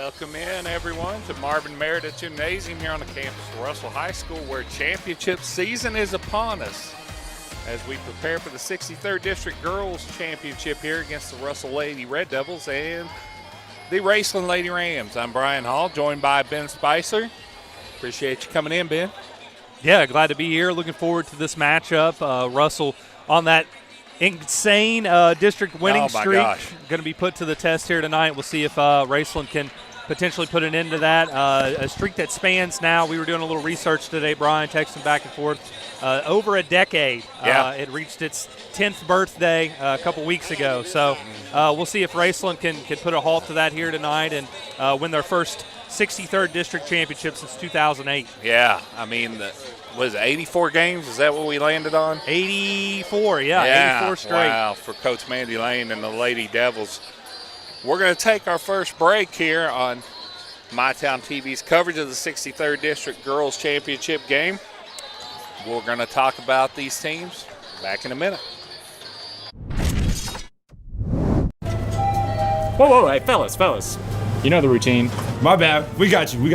Welcome in, everyone, to Marvin Meredith Gymnasium here on the campus of Russell High School, where championship season is upon us as we prepare for the 63rd District Girls Championship here against the Russell Lady Red Devils and the Raceland Lady Rams. I'm Brian Hall, joined by Ben Spicer. Appreciate you coming in, Ben. Yeah, glad to be here. Looking forward to this matchup. Russell on that insane district winning streak. Going to be put to the test here tonight. We'll see if Raceland can potentially put an end to that. A streak that spans now. We were doing a little research today, Brian, texting back and forth. Over a decade. It reached its 10th birthday a couple weeks ago. So we'll see if Raceland can put a halt to that here tonight and win their first 63rd District Championship since 2008. Yeah, I mean, was it 84 games? Is that what we landed on? 84, yeah, 84 straight. Wow, for Coach Mandy Lane and the Lady Devils. We're going to take our first break here on MyTown TV's coverage of the 63rd District Girls Championship game. We're going to talk about these teams back in a minute. Whoa, hey, fellas. You know the routine. My bad. We got you.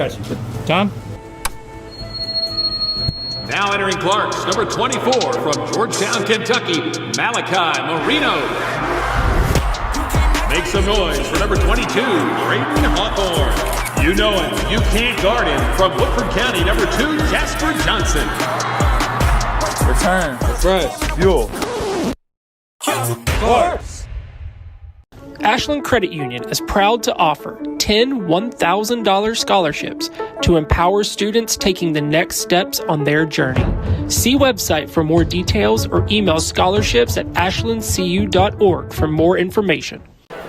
Tom? Now entering Clarks, number 24 from Georgetown, Kentucky, Malachi Marino. Make some noise for number 22, Drayden Hawthorne. You know him, you can't guard him. From Woodford County, number 2, Jasper Johnson. Return, refresh, fuel. Clarks. Ashland Credit Union is proud to offer 10 $1,000 scholarships to empower students taking the next steps on their journey. See website for more details or email scholarships@ashlandcu.org for more information.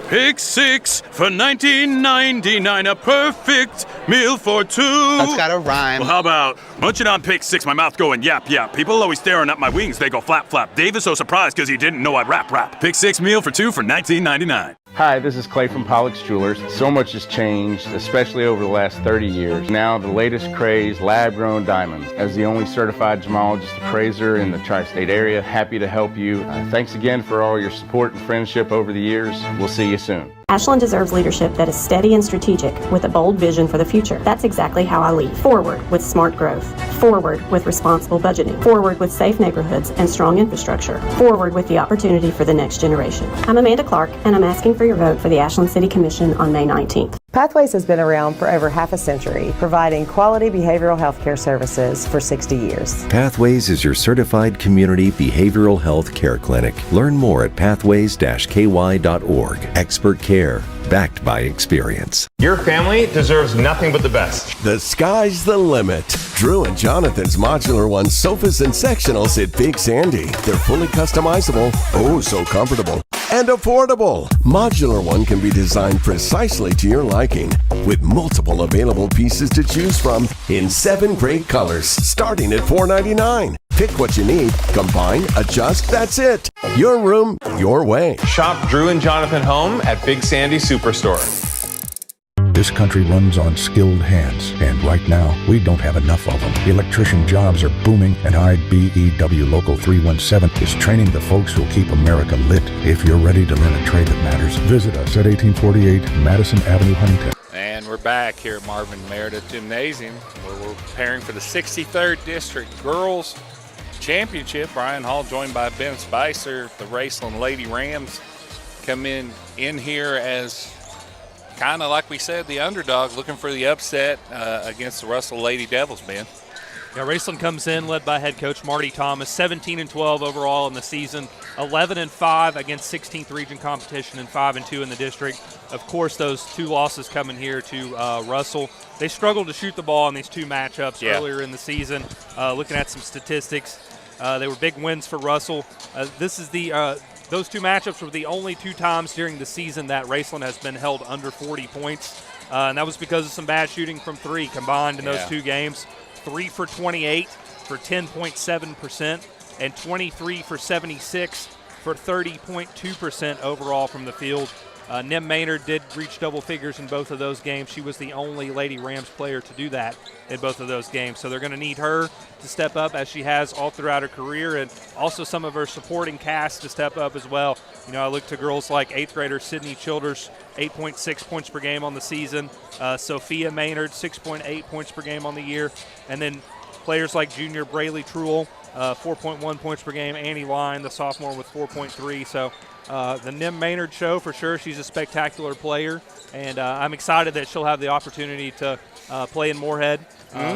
Pick 6 for $19.99, a perfect meal for two. That's gotta rhyme. Well, how about munching on Pick 6, my mouth going yap, yap. People always staring at my wings, they go flap, flap. Dave is so surprised because he didn't know I'd rap. Pick 6 meal for two for $19.99. Hi, this is Clay from Pollock's Jewelers. So much has changed, especially over the last 30 years. Now the latest craze, lab-grown diamonds. As the only certified gemologist appraiser in the tri-state area, happy to help you. Thanks again for all your support and friendship over the years. We'll see you soon. Ashland deserves leadership that is steady and strategic with a bold vision for the future. That's exactly how I lead. Forward with smart growth. Forward with responsible budgeting. Forward with safe neighborhoods and strong infrastructure. Forward with the opportunity for the next generation. I'm Amanda Clark, and I'm asking for your vote for the Ashland City Commission on May 19th. Pathways has been around for over half a century, providing quality behavioral health care services for 60 years. Pathways is your certified community behavioral health care clinic. Learn more at pathways-ky.org. Expert care, backed by experience. Your family deserves nothing but the best. The sky's the limit. Drew and Jonathan's Modular One sofas and sectionals at Big Sandy. They're fully customizable, oh so comfortable, and affordable. Modular One can be designed precisely to your liking, with multiple available pieces to choose from in 7 great colors, starting at $4.99. Pick what you need, combine, adjust, that's it. Your room, your way. Shop Drew and Jonathan Home at Big Sandy Superstore. This country runs on skilled hands, and right now, we don't have enough of them. Electrician jobs are booming, and IBEW Local 317 is training the folks who'll keep America lit. If you're ready to learn a trade that matters, visit us at 1848 Madison Avenue, Huntington. And we're back here at Marvin Meredith Gymnasium, where we're preparing for the 63rd District Girls Championship. Brian Hall joined by Ben Spicer. The Raceland Lady Rams come in here as kind of like we said, the underdog, looking for the upset against the Russell Lady Devils, Ben. Yeah, Raceland comes in led by head coach Marty Thomas, 17-12 overall in the season, 11-5 against 16th region competition, and 5-2 in the district. Of course, those 2 losses coming here to Russell. They struggled to shoot the ball in these 2 matchups earlier in the season. Looking at some statistics, they were big wins for Russell. Those 2 matchups were the only 2 times during the season that Raceland has been held under 40 points. And that was because of some bad shooting from 3 combined in those 2 games. 3 for 28 for 10.7% and 23 for 76 for 30.2% overall from the field. Nim Maynard did reach double figures in both of those games. She was the only Lady Rams player to do that in both of those games. So they're going to need her to step up as she has all throughout her career, and also some of her supporting cast to step up as well. You know, I look to girls like 8th grader Sydney Childers, 8.6 points per game on the season. Sophia Maynard, 6.8 points per game on the year. And then players like junior Braylee Truell, 4.1 points per game. Annie Line, the sophomore, with 4.3. So the Nim Maynard show for sure. She's a spectacular player, and I'm excited that she'll have the opportunity to play in Moorhead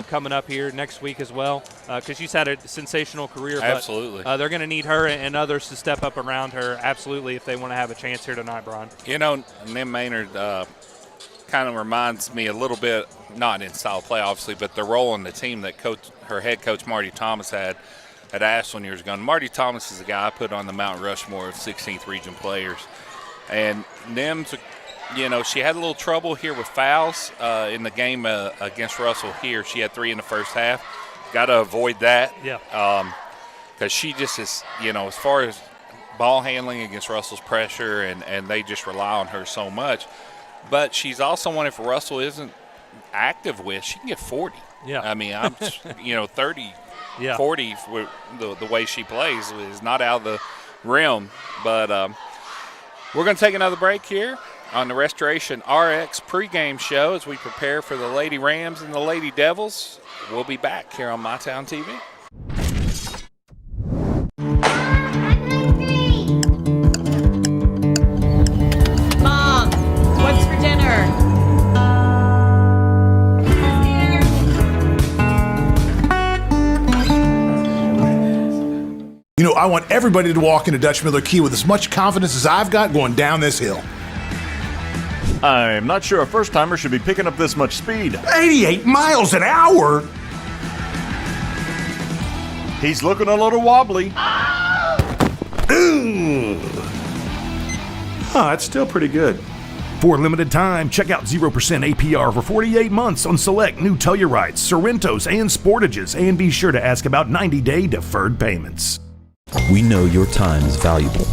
coming up here next week as well, because she's had a sensational career. Absolutely. But, they're going to need her and others to step up around her, absolutely, if they want to have a chance here tonight, Brian. You know, Nim Maynard kind of reminds me a little bit, not in style of play, obviously, but the role in the team that her head coach Marty Thomas had at Ashland years ago. And Marty Thomas is the guy I put on the Mount Rushmore of 16th region players. And Nim's, you know, she had a little trouble here with fouls in the game against Russell here. She had 3 in the first half. Got to avoid that. Yeah. Because she just is, you know, as far as ball handling against Russell's pressure, and they just rely on her so much. But she's also one, if Russell isn't active with, she can get 40. Yeah. I mean, I'm, 30, yeah. 40 with the way she plays is not out of the realm. But we're going to take another break here on the Restoration RX pregame show as we prepare for the Lady Rams and the Lady Devils. We'll be back here on MyTown TV. Mom, what's for dinner? You know, I want everybody to walk into Dutch Miller Key with as much confidence as I've got going down this hill. I'm not sure a first-timer should be picking up this much speed. 88 miles an hour? He's looking a little wobbly. Ooh. Oh, that's still pretty good. For a limited time, check out 0% APR for 48 months on select new Tellurites, Sorrentos, and Sportages, and be sure to ask about 90-day deferred payments. We know your time is valuable.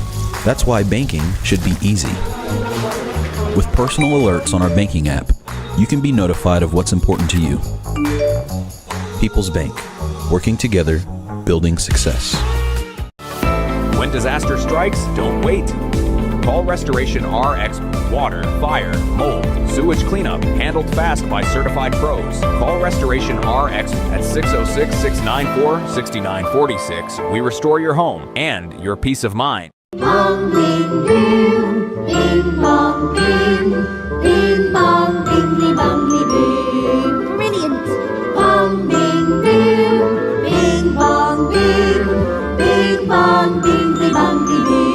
That's why banking should be easy. With personal alerts on our banking app, you can be notified of what's important to you. People's Bank, working together, building success. When disaster strikes, don't wait. Call Restoration RX. Water, fire, mold, sewage cleanup, handled fast by certified pros. Call Restoration RX at 606-694-6946. We restore your home and your peace of mind. Bong, bing, boom, bing, bong, bing, bing, bong, bingly, bongly, bing. Brilliant. Bong, bing, boom, bing, bong, bing, bing, bong, bingly, bongly, bing.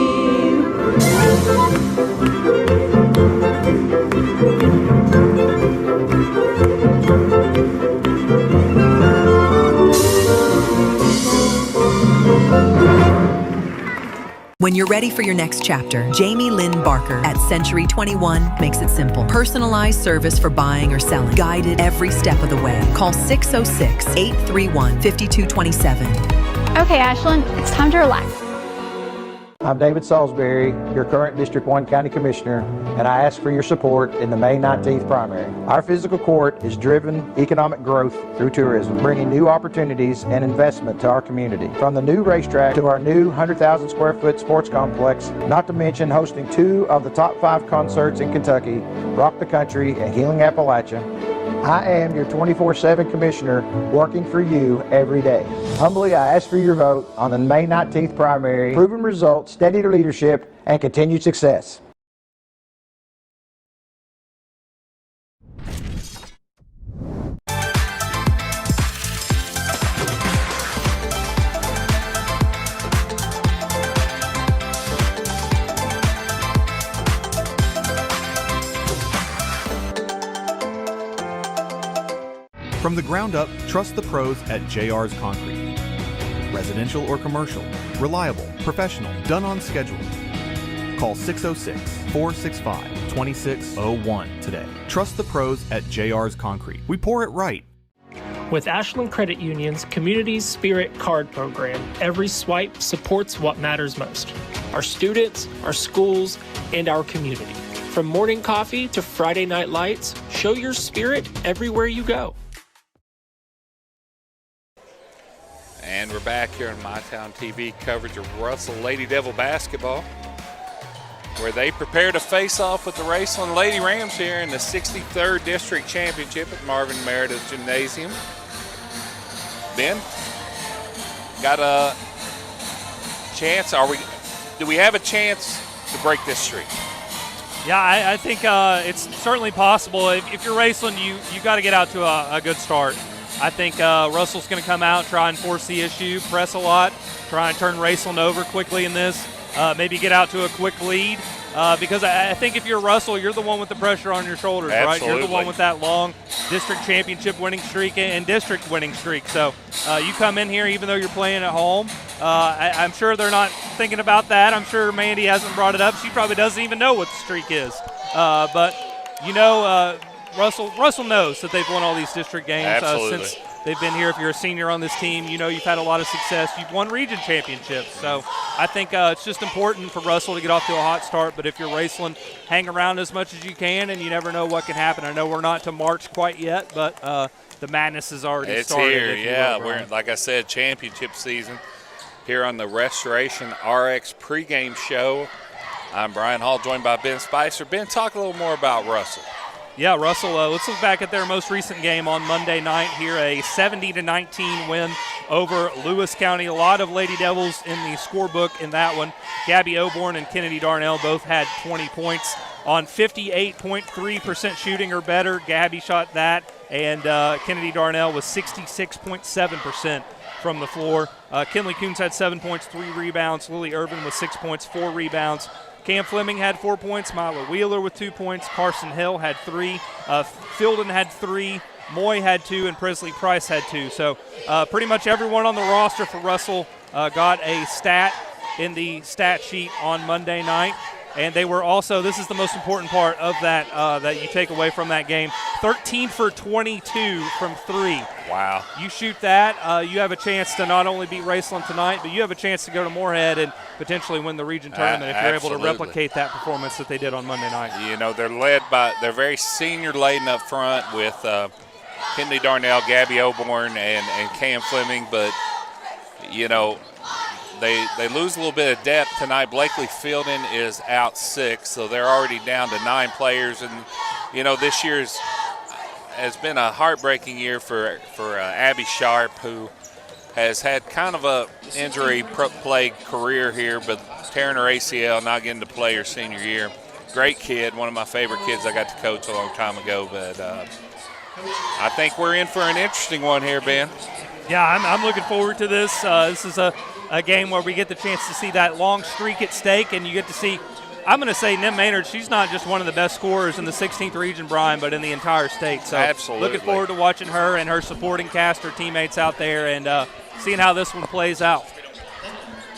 When you're ready for your next chapter, Jamie Lynn Barker at Century 21 makes it simple. Personalized service for buying or selling. Guided every step of the way. Call 606-831-5227. Okay, Ashland, it's time to relax. I'm David Salisbury, your current District 1 County Commissioner, and I ask for your support in the May 19th primary. Our physical court is driven economic growth through tourism, bringing new opportunities and investment to our community. From the new racetrack to our new 100,000 square foot sports complex, not to mention hosting 2 of the top 5 concerts in Kentucky, Rock the Country and Healing Appalachia. I am your 24/7 commissioner working for you every day. Humbly, I ask for your vote on the May 19th primary. Proven results, steady leadership, and continued success. From the ground up, trust the pros at JR's Concrete. Residential or commercial, reliable, professional, done on schedule. Call 606-465-2601 today. Trust the pros at JR's Concrete. We pour it right. With Ashland Credit Union's Community Spirit Card Program, every swipe supports what matters most: our students, our schools, and our community. From morning coffee to Friday night lights, show your spirit everywhere you go. And we're back here on MyTown TV coverage of Russell Lady Devil basketball, where they prepare to face off with the Raceland Lady Rams here in the 63rd District Championship at Marvin Meredith Gymnasium. Ben, got a chance? Do we have a chance to break this streak? Yeah, I think it's certainly possible. If you're Raceland, you got to get out to a good start. I think Russell's going to come out, try and force the issue, press a lot, try and turn Raceland over quickly in this, maybe get out to a quick lead. Because I think if you're Russell, you're the one with the pressure on your shoulders, Absolutely. right? You're the one with that long district championship winning streak and district winning streak. So you come in here, even though you're playing at home, I'm sure they're not thinking about that. I'm sure Mandy hasn't brought it up. She probably doesn't even know what the streak is. But, Russell knows that they've won all these district games since they've been here. If you're a senior on this team, you know you've had a lot of success. You've won region championships. So I think it's just important for Russell to get off to a hot start. But if you're Raceland, hang around as much as you can, and you never know what can happen. I know we're not to March quite yet, but the madness has already started. It's here, yeah. We're, like I said, championship season here on the Restoration RX pregame show. I'm Brian Hall, joined by Ben Spicer. Ben, talk a little more about Russell. Yeah, Russell, let's look back at their most recent game on Monday night here, a 70-19 win over Lewis County. A lot of Lady Devils in the scorebook in that one. Gabby Oborn and Kennedy Darnell both had 20 points on 58.3% shooting or better. Gabby shot that, and Kennedy Darnell was 66.7% from the floor. Kinley Coons had 7 points, 3 rebounds. Lily Irvin with 6 points, 4 rebounds. Cam Fleming had 4 points. Mila Wheeler with 2 points. Carson Hill had 3. Fielden had 3. Moy had 2. And Presley Price had 2. So pretty much everyone on the roster for Russell got a stat in the stat sheet on Monday night. And they were also, this is the most important part of that that you take away from that game, 13 for 22 from 3. Wow. You shoot that, you have a chance to not only beat Raceland tonight, but you have a chance to go to Moorhead and potentially win the region tournament if you're able to replicate that performance that they did on Monday night. You know, they're very senior laden up front with Kennedy Darnell, Gabby Oborn, and Cam Fleming, but, you know, They lose a little bit of depth tonight. Blakely Fielden is out 6, so they're already down to 9 players. And, you know, this year's has been a heartbreaking year for Abby Sharp, who has had kind of a injury-plagued career here, but tearing her ACL, not getting to play her senior year. Great kid, one of my favorite kids I got to coach a long time ago. But I think we're in for an interesting one here, Ben. Yeah, I'm looking forward to this. This is a game where we get the chance to see that long streak at stake, and you get to see, I'm going to say Nim Maynard, she's not just one of the best scorers in the 16th region, Brian, but in the entire state. So absolutely. Looking forward to watching her and her supporting cast, her teammates out there, and seeing how this one plays out.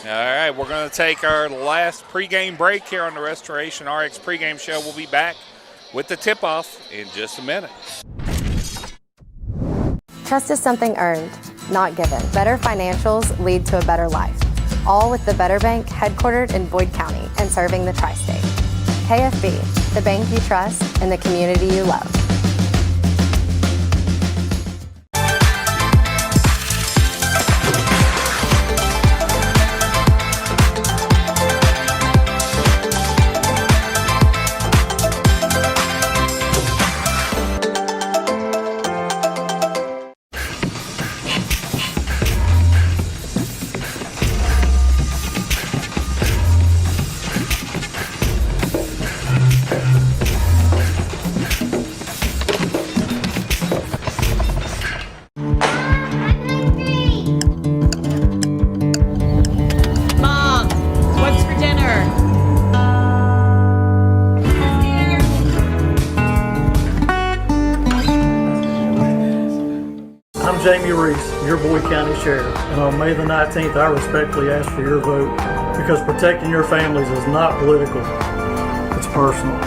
All right, we're going to take our last pregame break here on the Restoration RX pregame show. We'll be back with the tip-off in just a minute. Trust is something earned, not given. Better financials lead to a better life. All with the Better Bank, headquartered in Boyd County and serving the tri-state. KFB, the bank you trust and the community you love. Jamie Reese, your Boyd County Sheriff, and on May the 19th, I respectfully ask for your vote because protecting your families is not political, it's personal.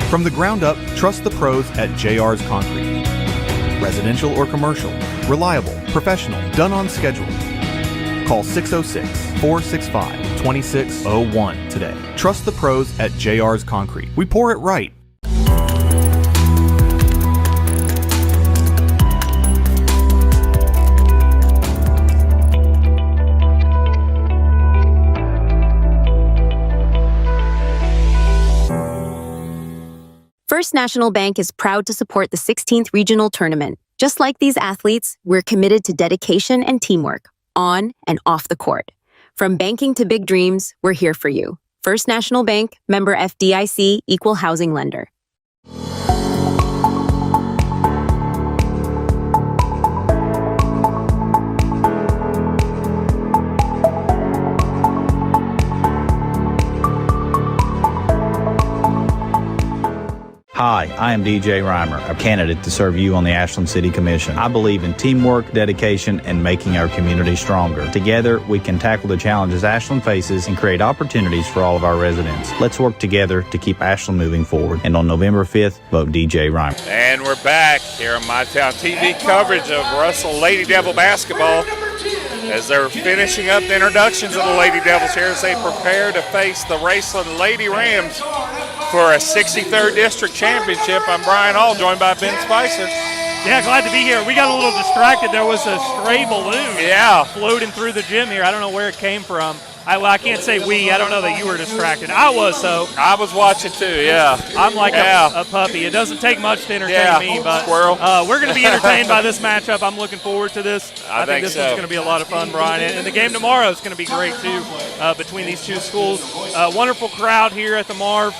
From the ground up, trust the pros at JR's Concrete. Residential or commercial, reliable, professional, done on schedule. Call 606 465-2601 today. Trust the pros at JR's Concrete. We pour it right. First National Bank is proud to support the 16th Regional Tournament. Just like these athletes, we're committed to dedication and teamwork, on and off the court. From banking to big dreams, we're here for you. First National Bank, member FDIC, equal housing lender. Hi, I am DJ Reimer, a candidate to serve you on the Ashland City Commission. I believe in teamwork, dedication, and making our community stronger. Together, we can tackle the challenges Ashland faces and create opportunities for all of our residents. Let's work together to keep Ashland moving forward. And on November 5th, vote DJ Reimer. And we're back here on MyTown TV coverage of Russell Lady Devil basketball as they're finishing up the introductions of the Lady Devils here as they prepare to face the Raceland Lady Rams for a 63rd District Championship. I'm Brian Hall, joined by Ben Spicer. Yeah, glad to be here. We got a little distracted. There was a stray balloon floating through the gym here. I don't know where it came from. I can't say we. I don't know that you were distracted. I was, so. I was watching too, yeah. I'm like a puppy. It doesn't take much to entertain me, but squirrel. We're going to be entertained by this matchup. I'm looking forward to this. I think this so. one's going to be a lot of fun, Brian. And the game tomorrow is going to be great, too, between these two schools. Wonderful crowd here at the Marv.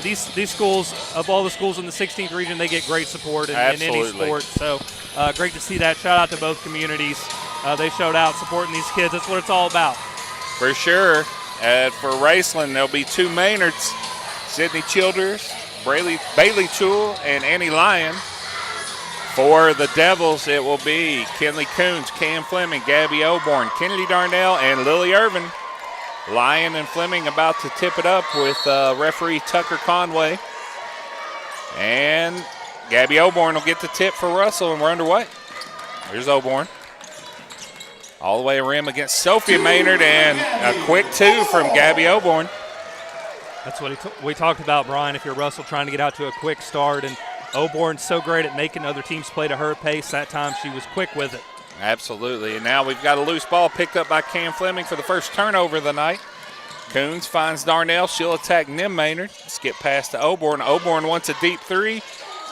These schools, of all the schools in the 16th region, they get great support in any sport. So great to see that. Shout out to both communities. They showed out supporting these kids. That's what it's all about. For sure. For Raceland, there'll be two Maynards, Sydney Childers, Bailey Toole, and Annie Lyon. For the Devils, it will be Kinley Coons, Cam Fleming, Gabby Oborn, Kennedy Darnell, and Lily Irvin. Lyon and Fleming about to tip it up with referee Tucker Conway. And Gabby Oborn will get the tip for Russell, and we're underway. Here's Oborn. All the way rim against Sophia Maynard, and a quick two from Gabby Oborn. That's what we talked about, Brian, if you're Russell trying to get out to a quick start. And Oborn's so great at making other teams play to her pace. That time she was quick with it. Absolutely. And now we've got a loose ball picked up by Cam Fleming for the first turnover of the night. Coons finds Darnell. She'll attack Nim Maynard. Skip pass to Oborn. Oborn wants a deep three.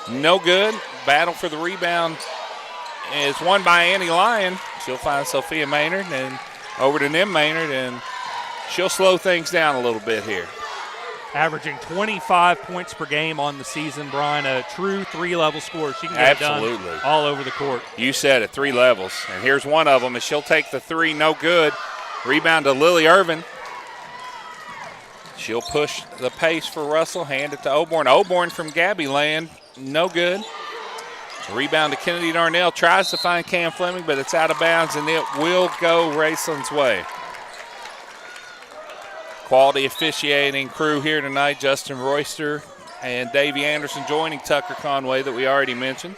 No good. Battle for the rebound is won by Annie Lyon. She'll find Sophia Maynard and over to Nim Maynard, and she'll slow things down a little bit here. Averaging 25 points per game on the season, Brian, a true three-level scorer. She can get it done all over the court. You said it, 3 levels. And here's one of them, and she'll take the three, no good. Rebound to Lily Irvin. She'll push the pace for Russell, hand it to Oborn. Oborn from Gabby land, no good. Rebound to Kennedy Darnell, tries to find Cam Fleming, but it's out of bounds, and it will go Raceland's way. Quality officiating crew here tonight, Justin Royster and Davey Anderson joining Tucker Conway that we already mentioned.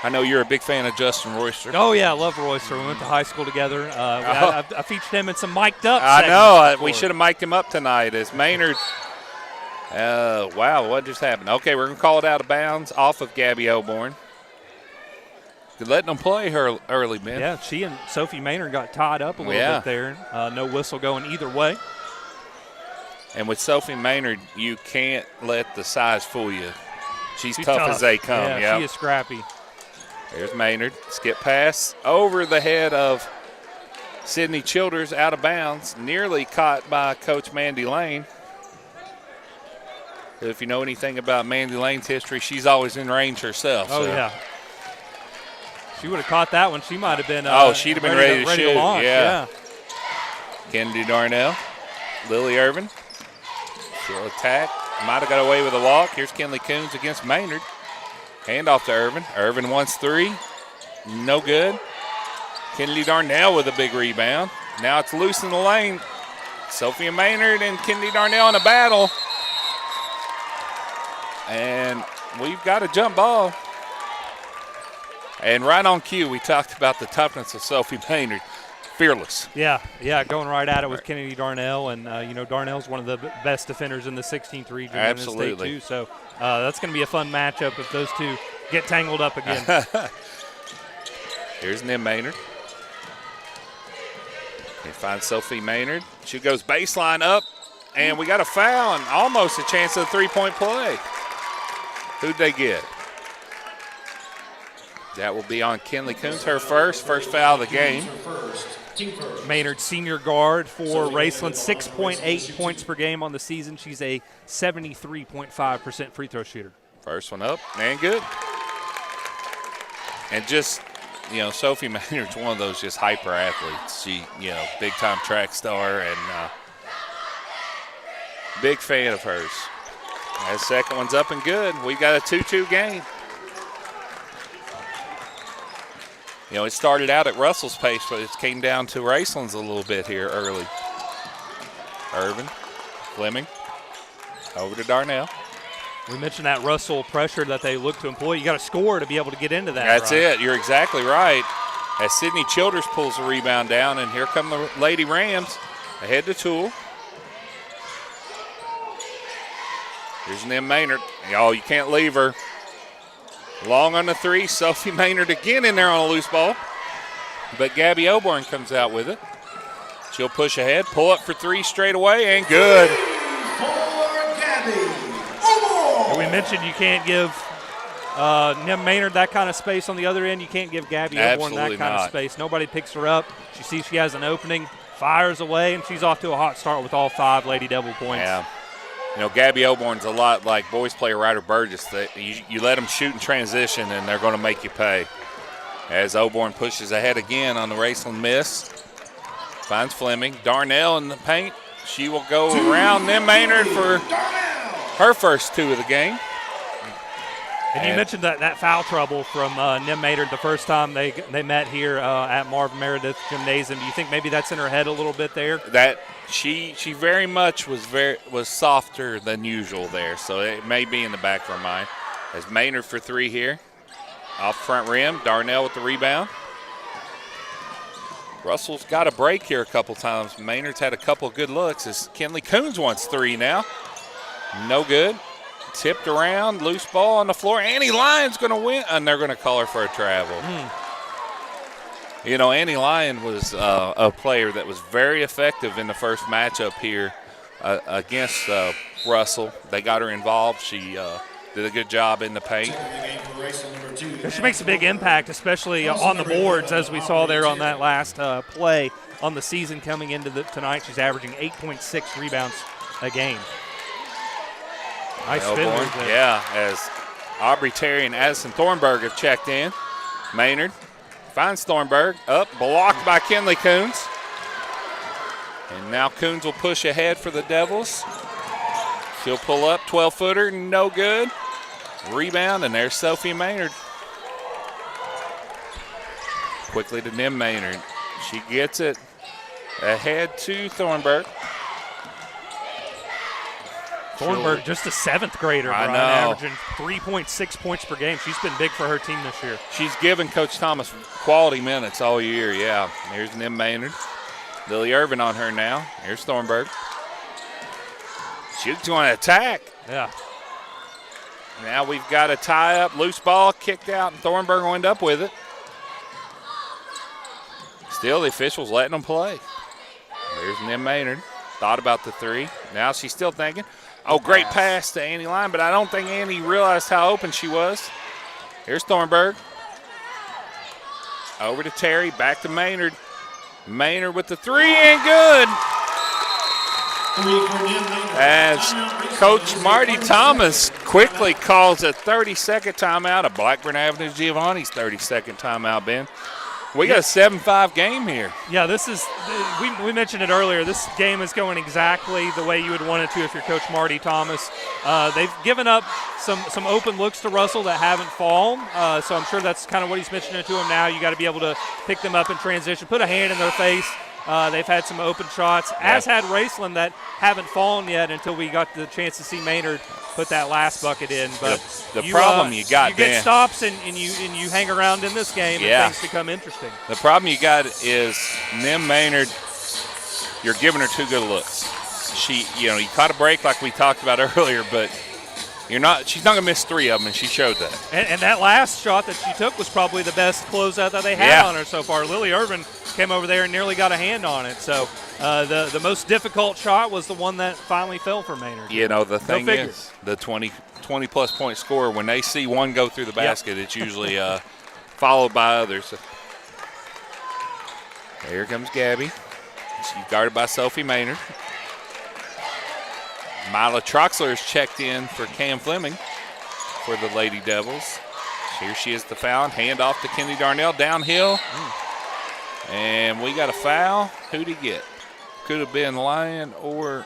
I know you're a big fan of Justin Royster. Oh, yeah, I love Royster. We went to high school together. I featured him in some mic'd up I know. We should have mic'd him up tonight as Maynard. Wow, what just happened? Okay, we're going to call it out of bounds off of Gabby Oborn. Letting them play her early, man. Yeah, she and Sophie Maynard got tied up a little bit there. No whistle going either way. And with Sophie Maynard, you can't let the size fool you. She's tough as they come. Yeah, she is scrappy. There's Maynard. Skip pass over the head of Sydney Childers, out of bounds. Nearly caught by Coach Mandy Lane. If you know anything about Mandy Lane's history, she's always in range herself. Oh, yeah. She would have caught that one. She might have been she'd have been ready to shoot. Launch. Yeah. Kennedy Darnell. Lily Irvin. She'll attack. Might have got away with a walk. Here's Kinley Coons against Maynard. Handoff to Irvin. Irvin wants three. No good. Kennedy Darnell with a big rebound. Now it's loose in the lane. Sophia Maynard and Kennedy Darnell in a battle. And we've got a jump ball. And right on cue, we talked about the toughness of Sophie Maynard. fearless. Yeah, going right at it with Kennedy Darnell, and Darnell's one of the best defenders in the 16th region in the state too. So that's going to be a fun matchup if those two get tangled up again. Here's Nim Maynard. They find Sophie Maynard. She goes baseline up, and we got a foul and almost a chance of a three-point play. Who'd they get? That will be on Kinley Coons, her first foul of the game. Maynard, senior guard for Raceland, 6.8 points per game on the season. She's a 73.5% free throw shooter. First one up and good. And just, Sophie Maynard's one of those just hyper athletes. She, big time track star and big fan of hers. That second one's up and good. We got a 2-2 game. It started out at Russell's pace, but it came down to Raceland's a little bit here early. Irvin, Fleming, over to Darnell. We mentioned that Russell pressure that they look to employ. You got to score to be able to get into that. That's it. You're exactly right. As Sydney Childers pulls the rebound down, and here come the Lady Rams ahead to Toole. Here's Nim Maynard. You can't leave her. Long on the three. Sophie Maynard again in there on a loose ball. But Gabby Oborn comes out with it. She'll push ahead, pull up for three straight away, and good. We mentioned you can't give Nim Maynard that kind of space on the other end. You can't give Gabby Oborn that kind of space. Nobody picks her up. She sees she has an opening, fires away, and she's off to a hot start with all 5 Lady Devil points. Yeah. Gabby Oborn's a lot like boys player Ryder Burgess. You let them shoot in transition, and they're going to make you pay. As Oborn pushes ahead again on the Raceland miss. Finds Fleming. Darnell in the paint. She will go around Nim Maynard for her first 2 of the game. And you mentioned that foul trouble from Nim Maynard the first time they met here at Marvin Meredith Gymnasium. Do you think maybe that's in her head a little bit there? That she very much was softer than usual there, so it may be in the back of her mind. As Maynard for 3 here, off front rim. Darnell with the rebound. Russell's got a break here a couple times. Maynard's had a couple of good looks as Kinley Coons wants 3 now. No good. Tipped around, loose ball on the floor. Annie Lyon's going to win, and they're going to call her for a travel. Annie Lyon was a player that was very effective in the first matchup here against Russell. They got her involved. She did a good job in the paint. She makes a big impact, especially on the boards, as we saw there on that last play on the season coming into tonight. She's averaging 8.6 rebounds a game. Nice spin move there. Yeah, as Aubrey Terry and Addison Thornburg have checked in. Maynard finds Thornburg, up, blocked by Kinley Coons. And now Coons will push ahead for the Devils. She'll pull up, 12-footer, no good. Rebound, and there's Sophie Maynard. Quickly to Nim Maynard. She gets it ahead to Thornburg. Thornburg, just a 7th grader, Brian, averaging 3.6 points per game. She's been big for her team this year. She's given Coach Thomas quality minutes all year, yeah. Here's Nim Maynard. Lily Irvin on her now. Here's Thornburg. She's going to attack. Yeah. Now we've got a tie-up, loose ball, kicked out, and Thornburg will end up with it. Still, the officials letting them play. There's Nim Maynard. Thought about the 3. Now she's still thinking. Oh, great pass to Annie Lyon, but I don't think Annie realized how open she was. Here's Thornburg. Over to Terry, back to Maynard. Maynard with the 3 and good. As Coach Marty Thomas quickly calls a 30-second timeout, a Blackburn Avenue Giovanni's 30-second timeout, Ben. We got a 7-5 game here. Yeah, this is we mentioned it earlier. This game is going exactly the way you would want it to if you're Coach Marty Thomas. They've given up some open looks to Russell that haven't fallen, so I'm sure that's kind of what he's mentioning to him now. You got to be able to pick them up in transition, put a hand in their face, They've had some open shots, as had Raceland, that haven't fallen yet until we got the chance to see Maynard put that last bucket in. But the problem you got, you get Dan, stops and you hang around in this game and things become interesting. The problem you got is Nim Maynard, you're giving her too good looks. You caught a break like we talked about earlier, but she's not going to miss 3 of them, and she showed that. And that last shot that she took was probably the best closeout that they had on her so far. Lily Irvin came over there and nearly got a hand on it. So the most difficult shot was the one that finally fell for Maynard. The thing is, the 20-plus point scorer, when they see one go through the basket, it's usually followed by others. Here comes Gabby. She's guarded by Sophie Maynard. Mila Troxler is checked in for Cam Fleming for the Lady Devils. Here she is, the foul. Hand off to Kennedy Darnell downhill. And we got a foul. Who'd he get? Could have been Lyon, or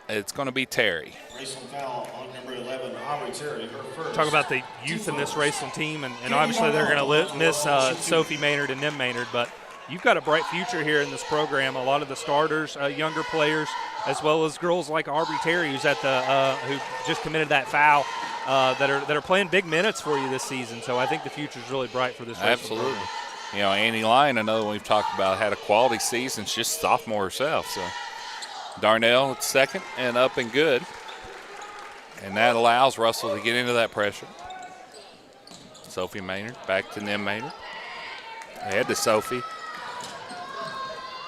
it's going to be Terry. Raceland foul on number 11, Aubrey Terry, her first. Talk about the youth in this Raceland team, and obviously they're going to miss Sophie Maynard and Nim Maynard, but you've got a bright future here in this program. A lot of the starters, younger players, as well as girls like Aubrey Terry, who's at who just committed that foul, that are playing big minutes for you this season. So I think the future is really bright for this. Absolutely. Annie Lyon, another one we've talked about, had a quality season. She's just a sophomore herself. So Darnell at second and up and good, and that allows Russell to get into that pressure. Sophie Maynard back to Nim Maynard. Ahead to Sophie.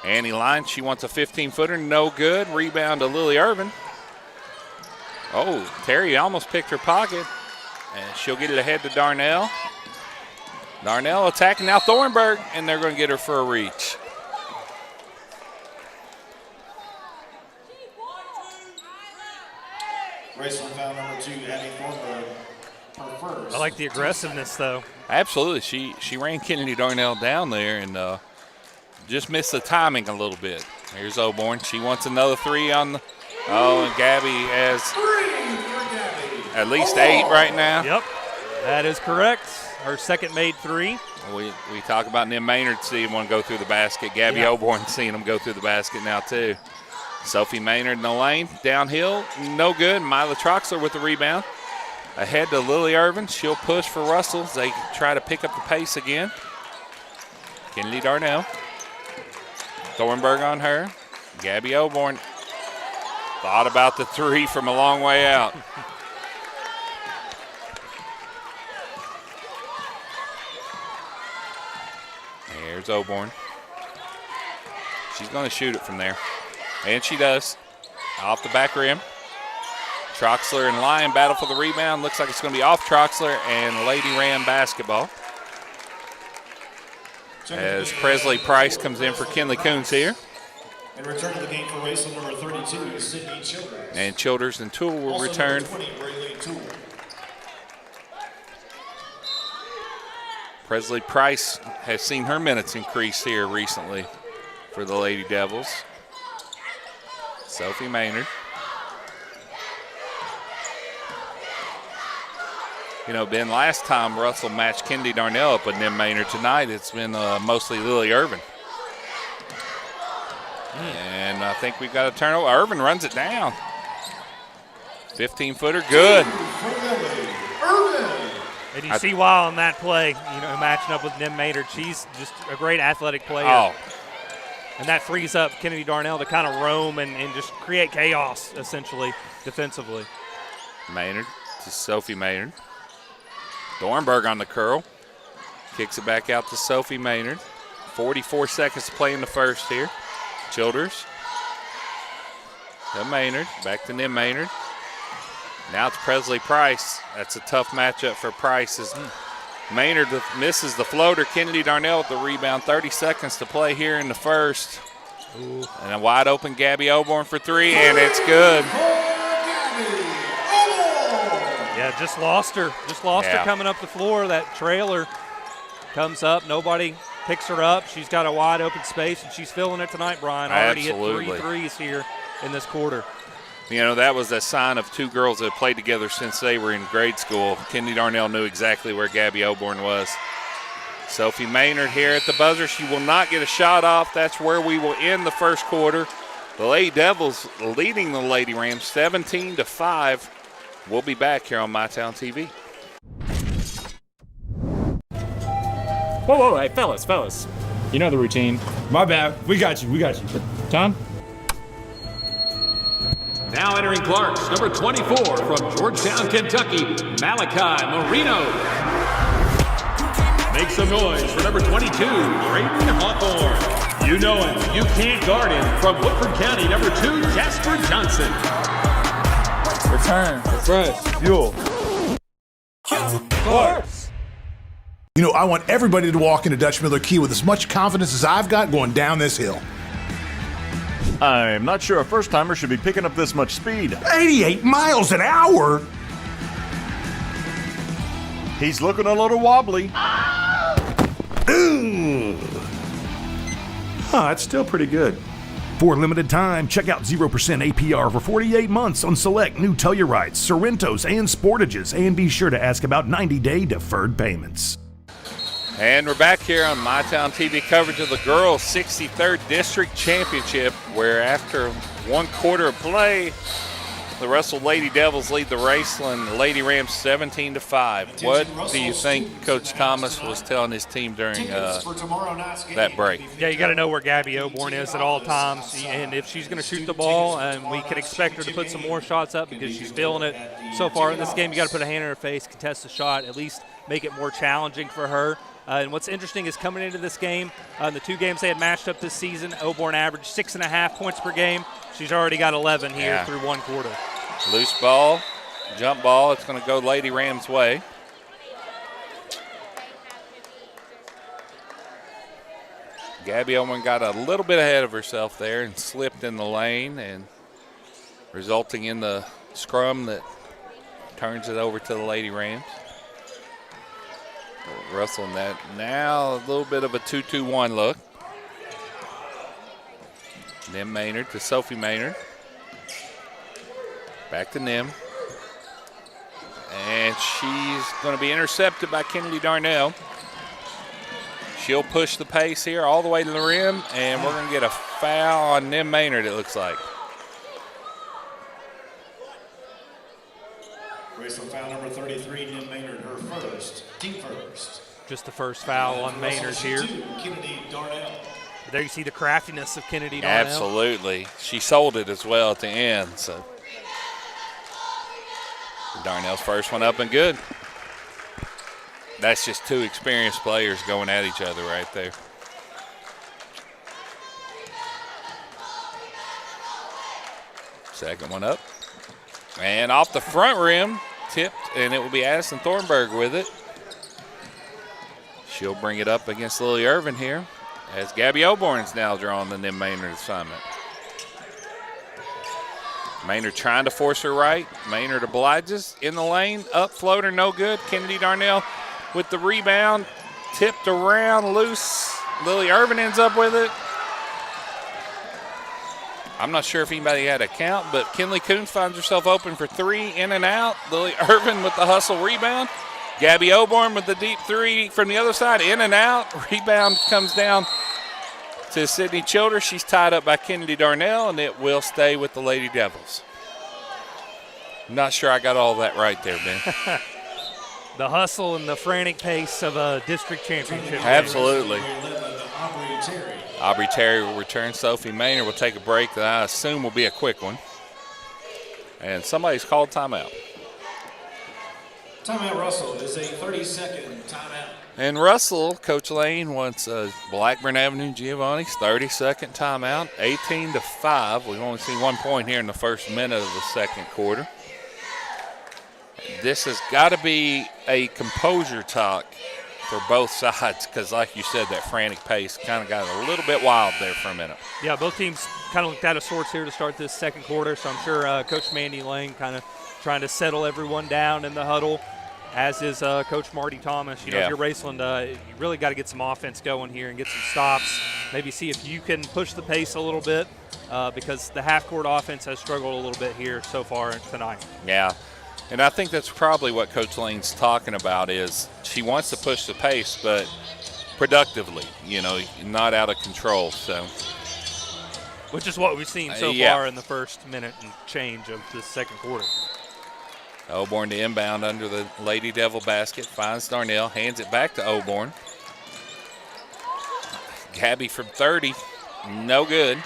Annie Lyon, she wants a 15-footer, no good. Rebound to Lily Irvin. Oh, Terry almost picked her pocket, and she'll get it ahead to Darnell. Darnell attacking now Thornburg, and they're going to get her for a reach. Raceland foul number 2, Abby Thornburg, her first. I like the aggressiveness, though. Absolutely. She ran Kennedy Darnell down there and just missed the timing a little bit. Here's Oborn. She wants another 3 on the – and Gabby has at least 8 right now. Yep, that is correct. Her second made 3. We talk about Nim Maynard seeing one go through the basket. Gabby Oborn seeing them go through the basket now too. Sophie Maynard in the lane. Downhill, no good. Mila Troxler with the rebound. Ahead to Lily Irvin. She'll push for Russell as they try to pick up the pace again. Kennedy Darnell. Thornburg on her. Gabby Oborn thought about the 3 from a long way out. Here's Oborn. She's going to shoot it from there. And she does. Off the back rim. Troxler and Lyon battle for the rebound. Looks like it's going to be off Troxler and Lady Ram basketball. As Presley Price comes in for Kinley Coons here. And return to the game for Raceland number 32, Sydney Childers. And Childers and Toole will return. 20, Toole. Presley Price has seen her minutes increase here recently for the Lady Devils. Sophie Maynard. Ben, last time Russell matched Kennedy Darnell up with Nim Maynard. Tonight it's been mostly Lily Irvin. And I think we've got a turnover. Irvin runs it down. 15-footer, good. And you see why on that play, matching up with Nim Maynard, she's just a great athletic player. Oh. And that frees up Kennedy Darnell to kind of roam and just create chaos, essentially, defensively. Maynard to Sophie Maynard. Thornburg on the curl. Kicks it back out to Sophie Maynard. 44 seconds to play in the first here. Childers. To Maynard. Back to Nim Maynard. Now it's Presley Price. That's a tough matchup for Price as Maynard misses the floater. Kennedy Darnell with the rebound. 30 seconds to play here in the first. Ooh. And a wide open Gabby Oborn for 3, and it's good. Yeah, just lost her. Just lost her coming up the floor. That trailer comes up. Nobody picks her up. She's got a wide open space, and she's filling it tonight, Brian. Already Absolutely. hit 3 threes here in this quarter. That was a sign of 2 girls that have played together since they were in grade school. Kennedy Darnell knew exactly where Gabby Oborn was. Sophie Maynard here at the buzzer. She will not get a shot off. That's where we will end the first quarter. The Lady Devils leading the Lady Rams 17-5. We'll be back here on MyTown TV. Whoa, hey, fellas. You know the routine. My bad. We got you. John? Now entering Clarks, number 24 from Georgetown, Kentucky, Malachi Marino. Make some noise for number 22, Drayton Hawthorne. You know him, you can't guard him. From Woodford County, number 2, Jasper Johnson. Return, refresh, fuel. Clarks. You know, I want everybody to walk into Dutch Miller Key with as much confidence as I've got going down this hill. I'm not sure a first-timer should be picking up this much speed. 88 miles an hour? He's looking a little wobbly. Ooh. That's still pretty good. For a limited time, check out 0% APR for 48 months on select new Tellurites, Sorrentos, and Sportages, and be sure to ask about 90-day deferred payments. And we're back here on MyTown TV coverage of the Girls 63rd District Championship, where after one quarter of play, the Russell Lady Devils lead the Raceland Lady Rams 17-5. What do you think Coach Thomas was telling his team during that break? Yeah, you got to know where Gabby Oborn is at all times, and if she's going to shoot the ball, and we can expect her to put some more shots up because she's feeling it so far in this game. You got to put a hand in her face, contest the shot, at least make it more challenging for her. And what's interesting is coming into this game, the two games they had matched up this season, Oborn averaged 6.5 points per game. She's already got 11 here through one quarter. Loose ball, jump ball. It's going to go Lady Rams' way. Gabby Owen got a little bit ahead of herself there and slipped in the lane, and resulting in the scrum that turns it over to the Lady Rams. Wrestling that now, a little bit of a 2-2-1 look. Nim Maynard to Sophie Maynard. Back to Nim. And she's going to be intercepted by Kennedy Darnell. She'll push the pace here all the way to the rim, and we're going to get a foul on Nim Maynard, it looks like. Raceland foul number 33, Nim Maynard, her first, team first. Just the first foul on Maynard here. Kennedy Darnell. There you see the craftiness of Kennedy Darnell. Absolutely. She sold it as well at the end. So Darnell's first one up and good. That's just two experienced players going at each other right there. Second one up. And off the front rim, tipped, and it will be Addison Thornburg with it. She'll bring it up against Lily Irvin here, as Gabby Oborn's now drawing the Nim Maynard assignment. Maynard trying to force her right. Maynard obliges in the lane. Up floater, no good. Kennedy Darnell with the rebound. Tipped around, loose. Lily Irvin ends up with it. I'm not sure if anybody had a count, but Kinley Coons finds herself open for three, in and out. Lily Irvin with the hustle rebound. Gabby Oborn with the deep three from the other side, in and out. Rebound comes down to Sydney Childers. She's tied up by Kennedy Darnell, and it will stay with the Lady Devils. I'm not sure I got all that right there, Ben. The hustle and the frantic pace of a district championship. Absolutely. Aubrey Terry will return. Sophie Maynard will take a break that I assume will be a quick one. And somebody's called timeout. Timeout Russell is a 30-second timeout. And Russell, Coach Lane wants Blackburn Avenue Giovanni's 30-second timeout, 18-5. We've only seen 1 point here in the first minute of the second quarter. This has got to be a composure talk for both sides because, like you said, that frantic pace kind of got a little bit wild there for a minute. Yeah, both teams kind of looked out of sorts here to start this second quarter, so I'm sure Coach Mandy Lane kind of trying to settle everyone down in the huddle, as is Coach Marty Thomas. You know, if you're Raceland, you really got to get some offense going here and get some stops. Maybe see if you can push the pace a little bit because the half-court offense has struggled a little bit here so far tonight. Yeah, and I think that's probably what Coach Lane's talking about is she wants to push the pace, but productively, not out of control. So, which is what we've seen so far in the first minute and change of the second quarter. Oborn to inbound under the Lady Devil basket, finds Darnell, hands it back to Oborn. Gabby from 30, no good.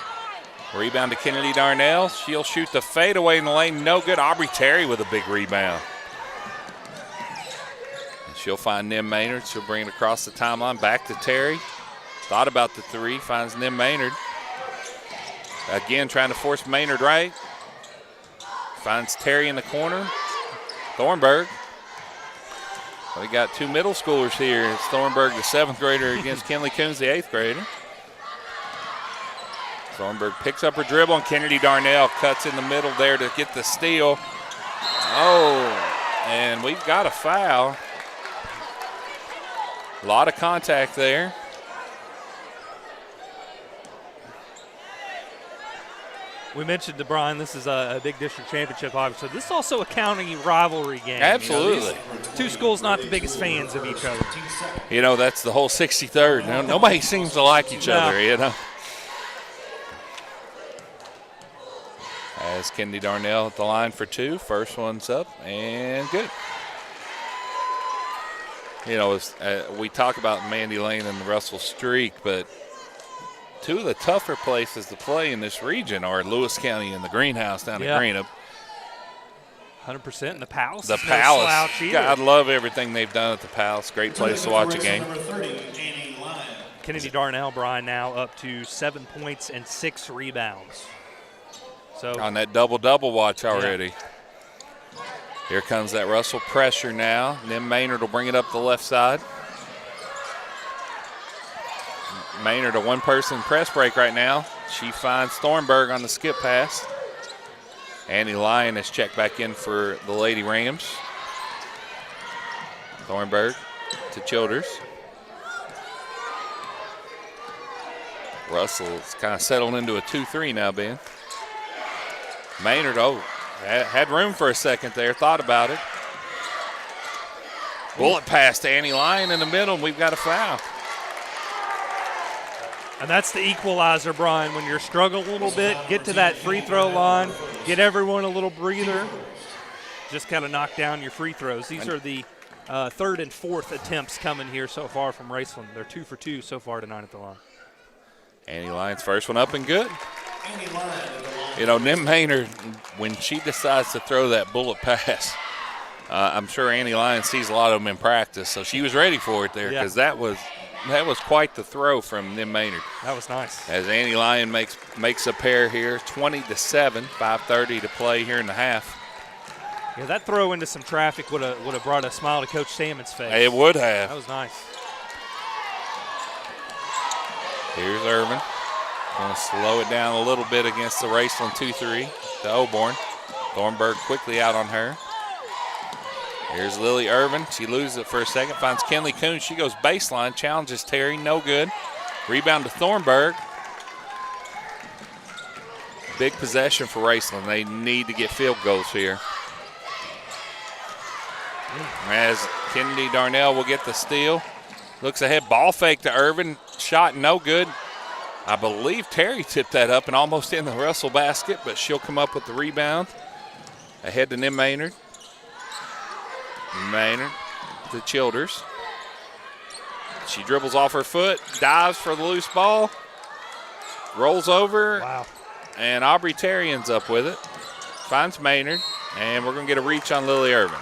Rebound to Kennedy Darnell. She'll shoot the fadeaway in the lane, no good. Aubrey Terry with a big rebound. And she'll find Nim Maynard. She'll bring it across the timeline, back to Terry. Thought about the three, finds Nim Maynard. Again, trying to force Maynard right. Finds Terry in the corner. Thornburg. We got two middle schoolers here. It's Thornburg, the 7th grader, against Kinley Coons, the 8th grader. Thornburg picks up her dribble, and Kennedy Darnell cuts in the middle there to get the steal. Oh, and we've got a foul. A lot of contact there. We mentioned to Brian, this is a big district championship, obviously. This is also a county rivalry game. Absolutely. Two schools not the biggest fans of each other. That's the whole 63rd. Nobody seems to like each other, As Kennedy Darnell at the line for two. First one's up and good. We talk about Mandy Lane and the Russell Streak, but two of the tougher places to play in this region are Lewis County and the Greenhouse down at Greenup. 100% in the Palace. The Palace. God, love everything they've done at the Palace. Great place to watch a game. Kennedy Darnell, Brian, now up to 7 points and 6 rebounds. So on that double-double watch already. Yeah. Here comes that Russell pressure now. Nim Maynard will bring it up the left side. Maynard, a one-person press break right now. She finds Thornburg on the skip pass. Annie Lyon is checked back in for the Lady Rams. Thornburg to Childers. Russell's kind of settled into a 2-3 now, Ben. Maynard, had room for a second there, thought about it. Bullet pass to Annie Lyon in the middle, and we've got a foul. And that's the equalizer, Brian. When you're struggling a little bit, get to that free throw line, get everyone a little breather, just kind of knock down your free throws. These are the third and fourth attempts coming here so far from Raceland. They're 2 for 2 so far tonight at the line. Annie Lyon's first one up and good. Nim Maynard, when she decides to throw that bullet pass, I'm sure Annie Lyon sees a lot of them in practice, so she was ready for it there because that was quite the throw from Nim Maynard. That was nice. As Annie Lyon makes a pair here, 20-7, 5:30 to play here in the half. Yeah, that throw into some traffic would have brought a smile to Coach Salmon's face. It would have. That was nice. Here's Irvin. Going to slow it down a little bit against the Raceland 2-3 to Oborn. Thornburg quickly out on her. Here's Lily Irvin. She loses it for a second, finds Kinley Coons. She goes baseline, challenges Terry, no good. Rebound to Thornburg. Big possession for Raceland. They need to get field goals here. As Kennedy Darnell will get the steal. Looks ahead, ball fake to Irvin. Shot no good. I believe Terry tipped that up and almost in the Russell basket, but she'll come up with the rebound. Ahead to Nim Maynard. Maynard to Childers. She dribbles off her foot, dives for the loose ball, rolls over, and Aubrey Terry ends up with it. Finds Maynard, and we're going to get a reach on Lily Irvin.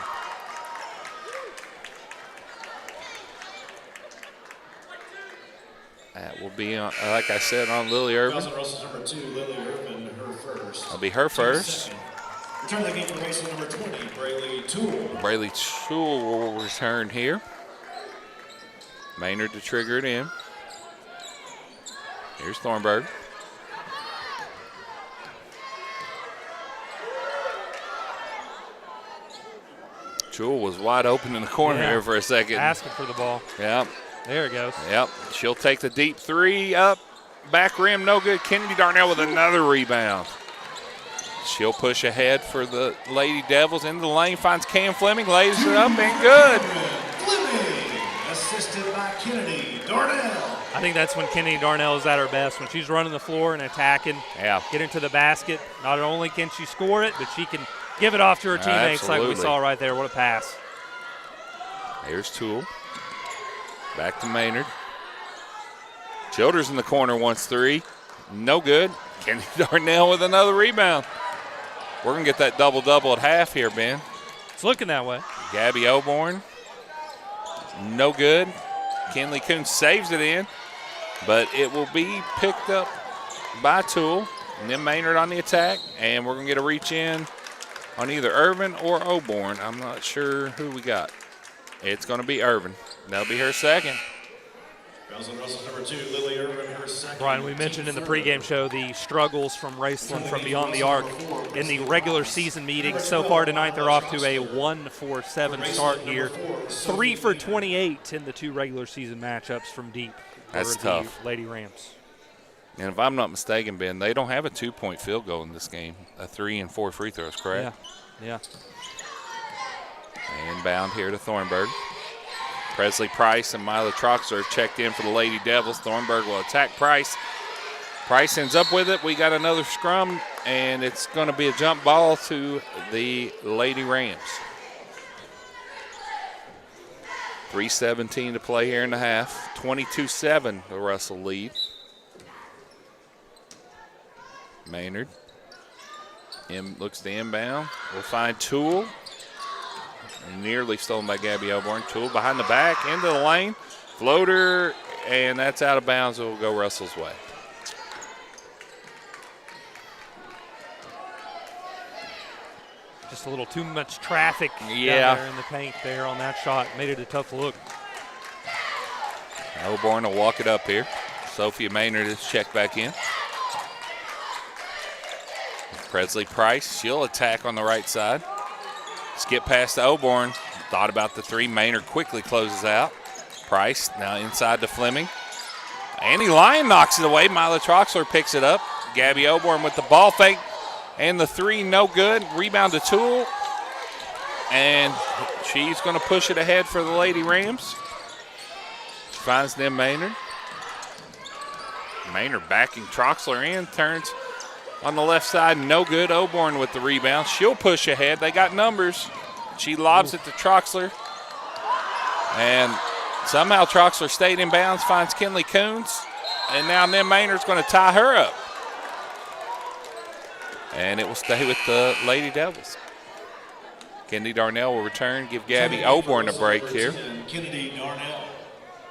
That will be, like I said, on Lily Irvin. Number 2, Lily Irvin, her first. That'll be her first. Return the game for Raceland number 20, Braylee Toole. Braylee Toole will return here. Maynard to trigger it in. Here's Thornburg. Toole was wide open in the corner here for a second. Asking for the ball. Yep. There it goes. Yep. She'll take the deep three up. Back rim, no good. Kennedy Darnell with another rebound. She'll push ahead for the Lady Devils into the lane. Finds Cam Fleming, lays it up and good. assisted by Kennedy Darnell. I think that's when Kennedy Darnell is at her best, when she's running the floor and attacking, getting to the basket. Not only can she score it, but she can give it off to her teammates like we saw right there. What a pass. Here's Toole. Back to Maynard. Childers in the corner wants three. No good. Kennedy Darnell with another rebound. We're going to get that double-double at half here, Ben. It's looking that way. Gabby Oborn. No good. Kinley Coons saves it in, but it will be picked up by Toole. And then Maynard on the attack, and we're going to get a reach in on either Irvin or Oborn. I'm not sure who we got. It's going to be Irvin. That'll be her second. Russell, number 2, Lily Irvin, her second. Brian, we mentioned in the pregame show the struggles from Raceland from beyond the arc in the regular season meetings. So far tonight, they're off to a 1-4-7 start here. 3 for 28 in the 2 regular season matchups from deep. That's tough. The Lady Rams. And if I'm not mistaken, Ben, they don't have a 2-point field goal in this game. A 3 and 4 free throws, correct? Yeah. Inbound here to Thornburg. Presley Price and Mila Troxler have checked in for the Lady Devils. Thornburg will attack Price. Price ends up with it. We got another scrum, and it's going to be a jump ball to the Lady Rams. 3:17 to play here in the half. 22-7 the Russell lead. Maynard looks to inbound. We'll find Toole. Nearly stolen by Gabby Oborn. Toole behind the back, into the lane. Floater, and that's out of bounds. It will go Russell's way. Just a little too much traffic down there in the paint there on that shot. Made it a tough look. Oborn will walk it up here. Sophia Maynard is checked back in. Presley Price, she'll attack on the right side. Skip past to Oborn. Thought about the three. Maynard quickly closes out. Price now inside to Fleming. Annie Lyon knocks it away. Mila Troxler picks it up. Gabby Oborn with the ball fake. And the three, no good. Rebound to Toole. And she's going to push it ahead for the Lady Rams. She finds them Maynard. Maynard backing Troxler in. Turns on the left side, no good. Oborn with the rebound. She'll push ahead. They got numbers. She lobs it to Troxler. And somehow Troxler stayed in bounds, finds Kinley Coons. And now Nim Maynard's going to tie her up. And it will stay with the Lady Devils. Kennedy Darnell will return, give Gabby Oborn a break here.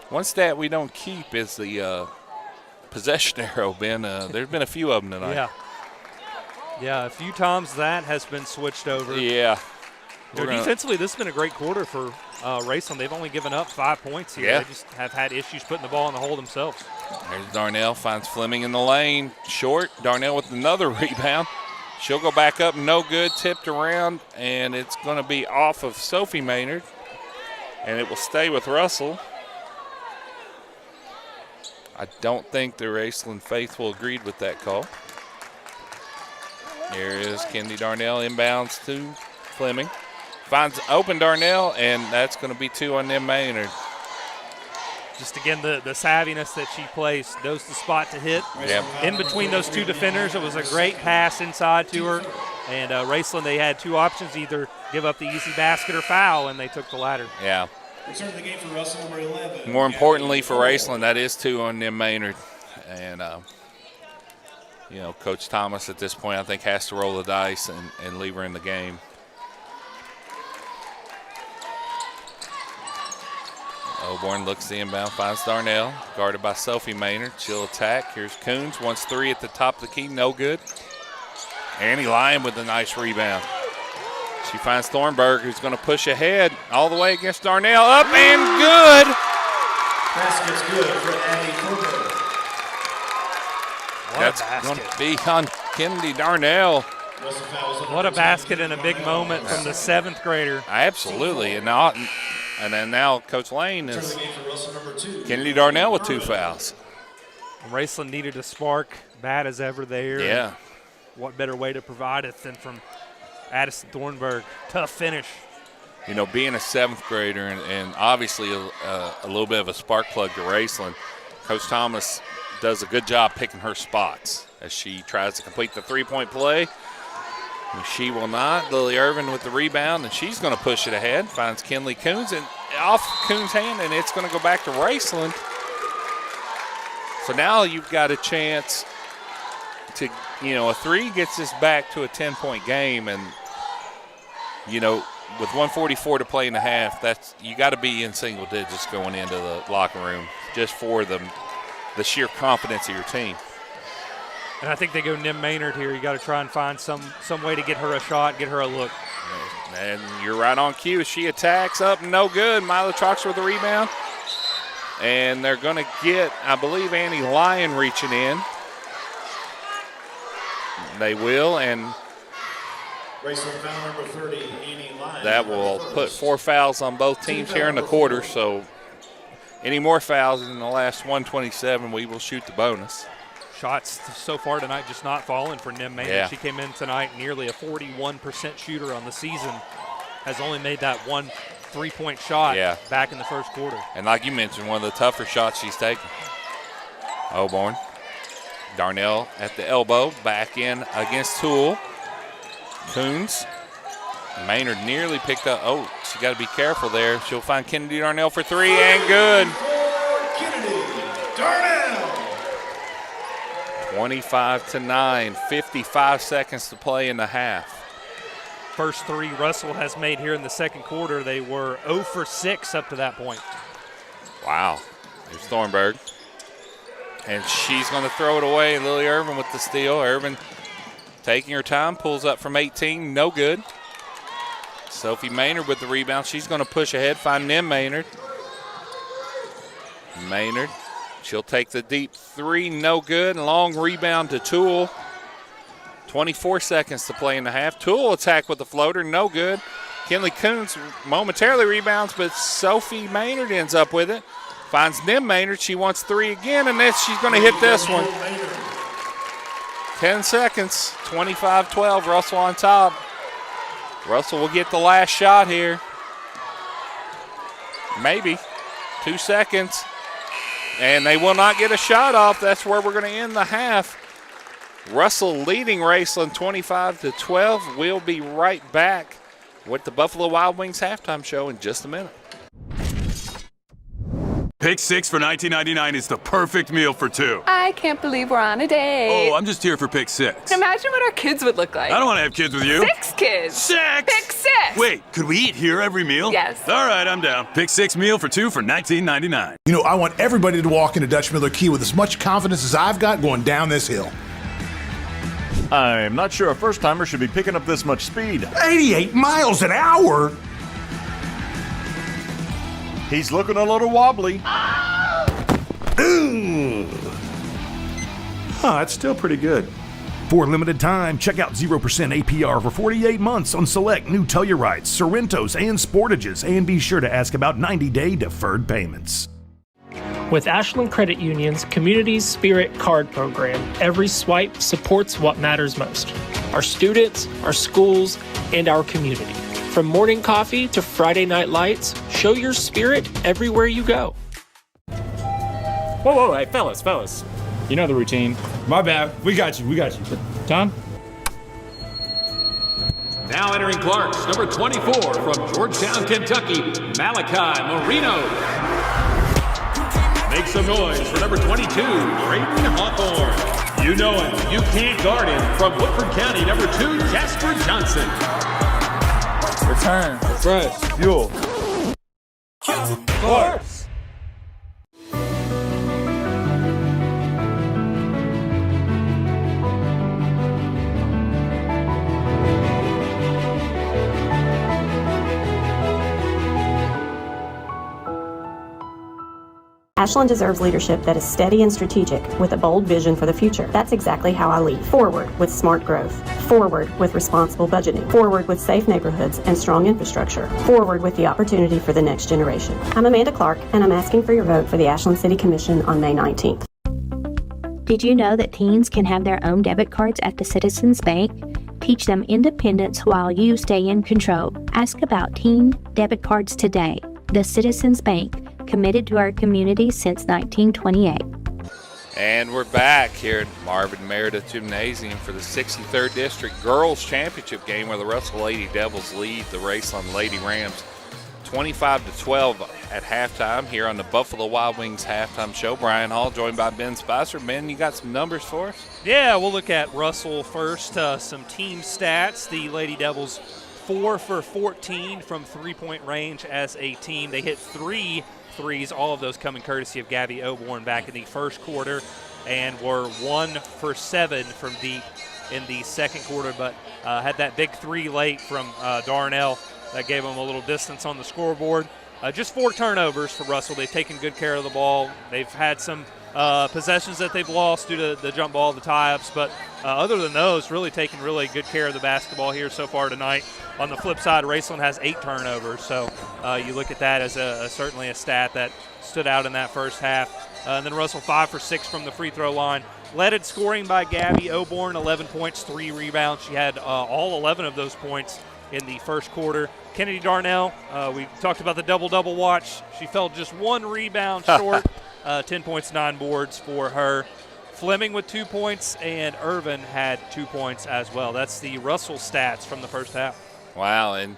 One stat we don't keep is the possession arrow, Ben. There's been a few of them tonight. Yeah, a few times that has been switched over. Yeah. Defensively, this has been a great quarter for Raceland. They've only given up 5 points here. They just have had issues putting the ball in the hole themselves. There's Darnell, finds Fleming in the lane. Short, Darnell with another rebound. She'll go back up, no good, tipped around, and it's going to be off of Sophie Maynard, and it will stay with Russell. I don't think the Raceland faithful agreed with that call. Here is Kennedy Darnell, inbounds to Fleming. Finds open Darnell, and that's going to be 2 on them Maynard. Just again, the savviness that she plays, knows the spot to hit. Yep. In between those two defenders, it was a great pass inside to her. And Raceland, they had two options, either give up the easy basket or foul, and they took the latter. Yeah. Return to the game for Russell, number 11. More importantly for Raceland, that is 2 on them Maynard. And, Coach Thomas at this point, I think, has to roll the dice and leave her in the game. Oborn looks the inbound, finds Darnell, guarded by Sophie Maynard. She'll attack. Here's Coons, wants 3 at the top of the key, no good. Annie Lyon with a nice rebound. She finds Thornburg, who's going to push ahead all the way against Darnell. Up and good. Basket's good for Annie Thornburg. That's going to be on Kennedy Darnell. What a basket and a big moment from the 7th grader. Absolutely. And then now Coach Lane is Kennedy Darnell with 2 fouls. Raceland needed a spark, bad as ever there. Yeah. What better way to provide it than from Addison Thornburg. Tough finish. being a 7th grader and obviously a little bit of a spark plug to Raceland, Coach Thomas does a good job picking her spots as she tries to complete the three-point play. And she will not. Lily Irvin with the rebound, and she's going to push it ahead. Finds Kinley Coons, and off Coons' hand, and it's going to go back to Raceland. So now you've got a chance to, a 3 gets us back to a 10-point game, and, with 1:44 to play in the half, you got to be in single digits going into the locker room just for the sheer confidence of your team. And I think they go Nim Maynard here. You got to try and find some way to get her a shot, get her a look. And you're right on cue. She attacks up, no good. Mila Troxler with the rebound. And they're going to get, I believe, Annie Lyon reaching in. They will, and Raceland foul number 30, Annie Lyon. That will put 4 fouls on both teams here in the quarter. So any more fouls in the last 127, we will shoot the bonus. Shots so far tonight just not falling for Nim Maynard. Yeah. She came in tonight nearly a 41% shooter on the season. Has only made that one 3-point shot back in the first quarter. And like you mentioned, one of the tougher shots she's taken. Oborn. Darnell at the elbow, back in against Toole. Coons. Maynard nearly picked up. Oh, she got to be careful there. She'll find Kennedy Darnell for 3 and good. Kennedy Darnell. 25-9, 55 seconds to play in the half. First 3 Russell has made here in the second quarter. They were 0 for 6 up to that point. Wow. There's Thornburg. And she's going to throw it away. Lily Irvin with the steal. Irvin taking her time, pulls up from 18, no good. Sophie Maynard with the rebound. She's going to push ahead, find Nim Maynard. Maynard. She'll take the deep 3, no good. Long rebound to Toole. 24 seconds to play in the half. Toole attack with the floater, no good. Kinley Coons momentarily rebounds, but Sophie Maynard ends up with it. Finds Nim Maynard. She wants 3 again, and then she's going to hit this one. 10 seconds, 25-12, Russell on top. Russell will get the last shot here. Maybe. 2 seconds. And they will not get a shot off. That's where we're going to end the half. Russell leading Raceland 25-12. We'll be right back with the Buffalo Wild Wings halftime show in just a minute. Pick 6 for $19.99 is the perfect meal for 2. I can't believe we're on a date. Oh, I'm just here for pick 6. Imagine what our kids would look like. I don't want to have kids with you. 6 kids. 6! Pick 6! Wait, could we eat here every meal? Yes. All right, I'm down. Pick 6 meal for 2 for $19.99. I want everybody to walk into Dutch Miller Key with as much confidence as I've got going down this hill. I'm not sure a first-timer should be picking up this much speed. 88 miles an hour? He's looking a little wobbly. Ooh. Oh, that's still pretty good. For a limited time, check out 0% APR for 48 months on select new Tellurites, Sorrentos, and Sportages, and be sure to ask about 90-day deferred payments. With Ashland Credit Union's Community Spirit Card Program, every swipe supports what matters most: our students, our schools, and our community. From morning coffee to Friday night lights, show your spirit everywhere you go. Whoa, hey, fellas. You know the routine. My bad. We got you. John? Now entering Clark's number 24 from Georgetown, Kentucky, Malachi Marino. Make some noise for number 22, Creighton Hawthorne. You know him, you can't guard him. From Woodford County, number 2, Jasper Johnson. Return, refresh, fuel. Clark's. Ashland deserves leadership that is steady and strategic with a bold vision for the future. That's exactly how I lead. Forward with smart growth. Forward with responsible budgeting. Forward with safe neighborhoods and strong infrastructure. Forward with the opportunity for the next generation. I'm Amanda Clark, and I'm asking for your vote for the Ashland City Commission on May 19th. Did you know that teens can have their own debit cards at the Citizens Bank? Teach them independence while you stay in control. Ask about teen debit cards today. The Citizens Bank, committed to our community since 1928. And we're back here at Marvin Meredith Gymnasium for the 63rd District Girls Championship game where the Russell Lady Devils lead the Raceland Lady Rams 25-12 at halftime here on the Buffalo Wild Wings halftime show. Brian Hall joined by Ben Spicer. Ben, you got some numbers for us? Yeah, we'll look at Russell first. Some team stats. The Lady Devils 4 for 14 from three-point range as a team. They hit 3 threes, all of those coming courtesy of Gabby Oborn back in the first quarter, and were 1 for 7 from deep in the second quarter, but had that big 3 late from Darnell that gave them a little distance on the scoreboard. Just 4 turnovers for Russell. They've taken good care of the ball. They've had some possessions that they've lost due to the jump ball, the tie-ups, but other than those, really taking really good care of the basketball here so far tonight. On the flip side, Raceland has 8 turnovers, so you look at that as certainly a stat that stood out in that first half. And then Russell 5 for 6 from the free throw line. Led in scoring by Gabby Oborn, 11 points, 3 rebounds. She had all 11 of those points in the first quarter. Kennedy Darnell, we talked about the double-double watch. She fell just 1 rebound short, 10 points, 9 boards for her. Fleming with 2 points, and Irvin had 2 points as well. That's the Russell stats from the first half. Wow, and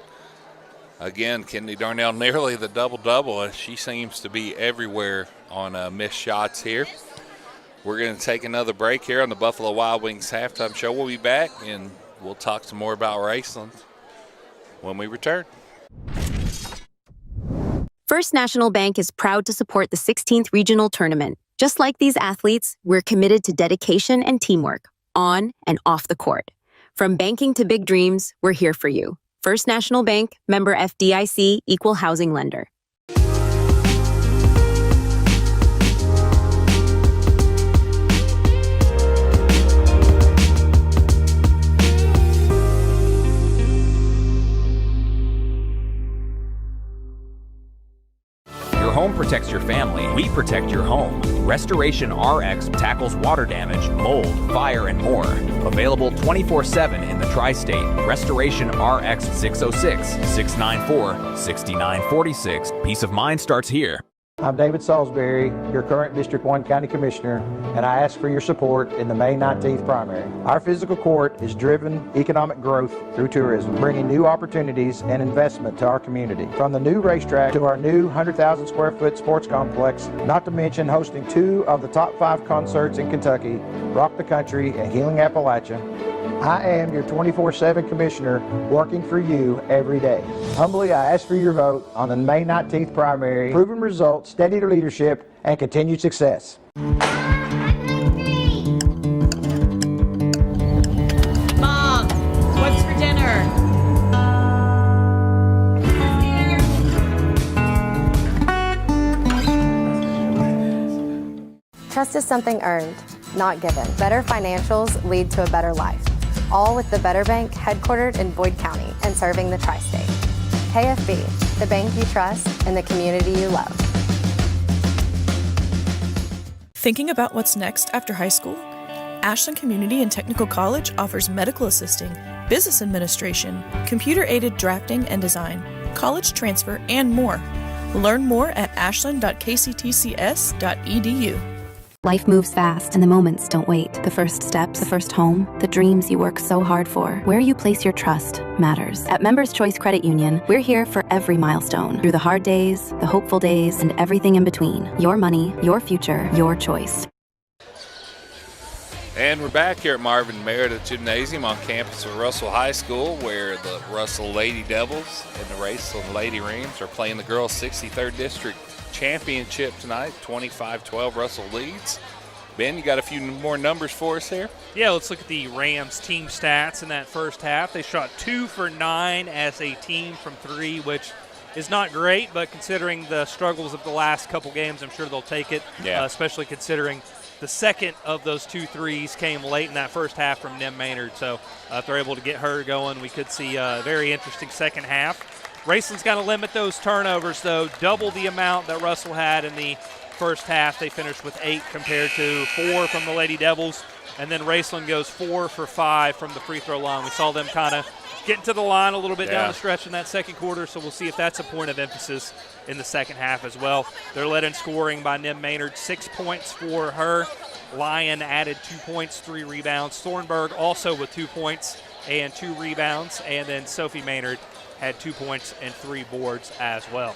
again, Kennedy Darnell nearly the double-double. She seems to be everywhere on missed shots here. We're going to take another break here on the Buffalo Wild Wings halftime show. We'll be back, and we'll talk some more about Raceland when we return. First National Bank is proud to support the 16th Regional Tournament. Just like these athletes, we're committed to dedication and teamwork, on and off the court. From banking to big dreams, we're here for you. First National Bank, member FDIC, equal housing lender. Your home protects your family. We protect your home. Restoration RX tackles water damage, mold, fire, and more. Available 24/7 in the tri-state. Restoration RX 606-694-6946. Peace of mind starts here. I'm David Salisbury, your current District 1 County Commissioner, and I ask for your support in the May 19th primary. Our physical court has driven economic growth through tourism, bringing new opportunities and investment to our community. From the new racetrack to our new 100,000 square foot sports complex, not to mention hosting 2 of the top 5 concerts in Kentucky, Rock the Country and Healing Appalachia. I am your 24/7 commissioner working for you every day. Humbly, I ask for your vote on the May 19th primary. Proven results, steady leadership, and continued success. Mom, what's for dinner? Trust is something earned, not given. Better financials lead to a better life. All with the Better Bank, headquartered in Boyd County and serving the tri-state. KFB, the bank you trust and the community you love. Thinking about what's next after high school? Ashland Community and Technical College offers medical assisting, business administration, computer-aided drafting and design, college transfer, and more. Learn more at ashland.kctcs.edu. Life moves fast and the moments don't wait. The first steps, the first home, the dreams you work so hard for. Where you place your trust matters. At Members Choice Credit Union, we're here for every milestone. Through the hard days, the hopeful days, and everything in between. Your money, your future, your choice. And we're back here at Marvin Meredith Gymnasium on campus of Russell High School, where the Russell Lady Devils and the Raceland Lady Rams are playing the girls' 63rd District Championship tonight. 25-12 Russell leads. Ben, you got a few more numbers for us here? Yeah, let's look at the Rams team stats in that first half. They shot 2 for 9 as a team from 3, which is not great, but considering the struggles of the last couple games, I'm sure they'll take it, especially considering the second of those 2 threes came late in that first half from Nem Maynard. So if they're able to get her going, we could see a very interesting second half. Raceland's got to limit those turnovers, though. Double the amount that Russell had in the first half. They finished with 8 compared to 4 from the Lady Devils. And then Raceland goes 4 for 5 from the free throw line. We saw them kind of getting to the line a little bit down the stretch in that second quarter, so we'll see if that's a point of emphasis in the second half as well. They're led in scoring by Nim Maynard, 6 points for her. Lyon added 2 points, 3 rebounds. Thornburg also with 2 points and 2 rebounds. And then Sophie Maynard had 2 points and 3 boards as well.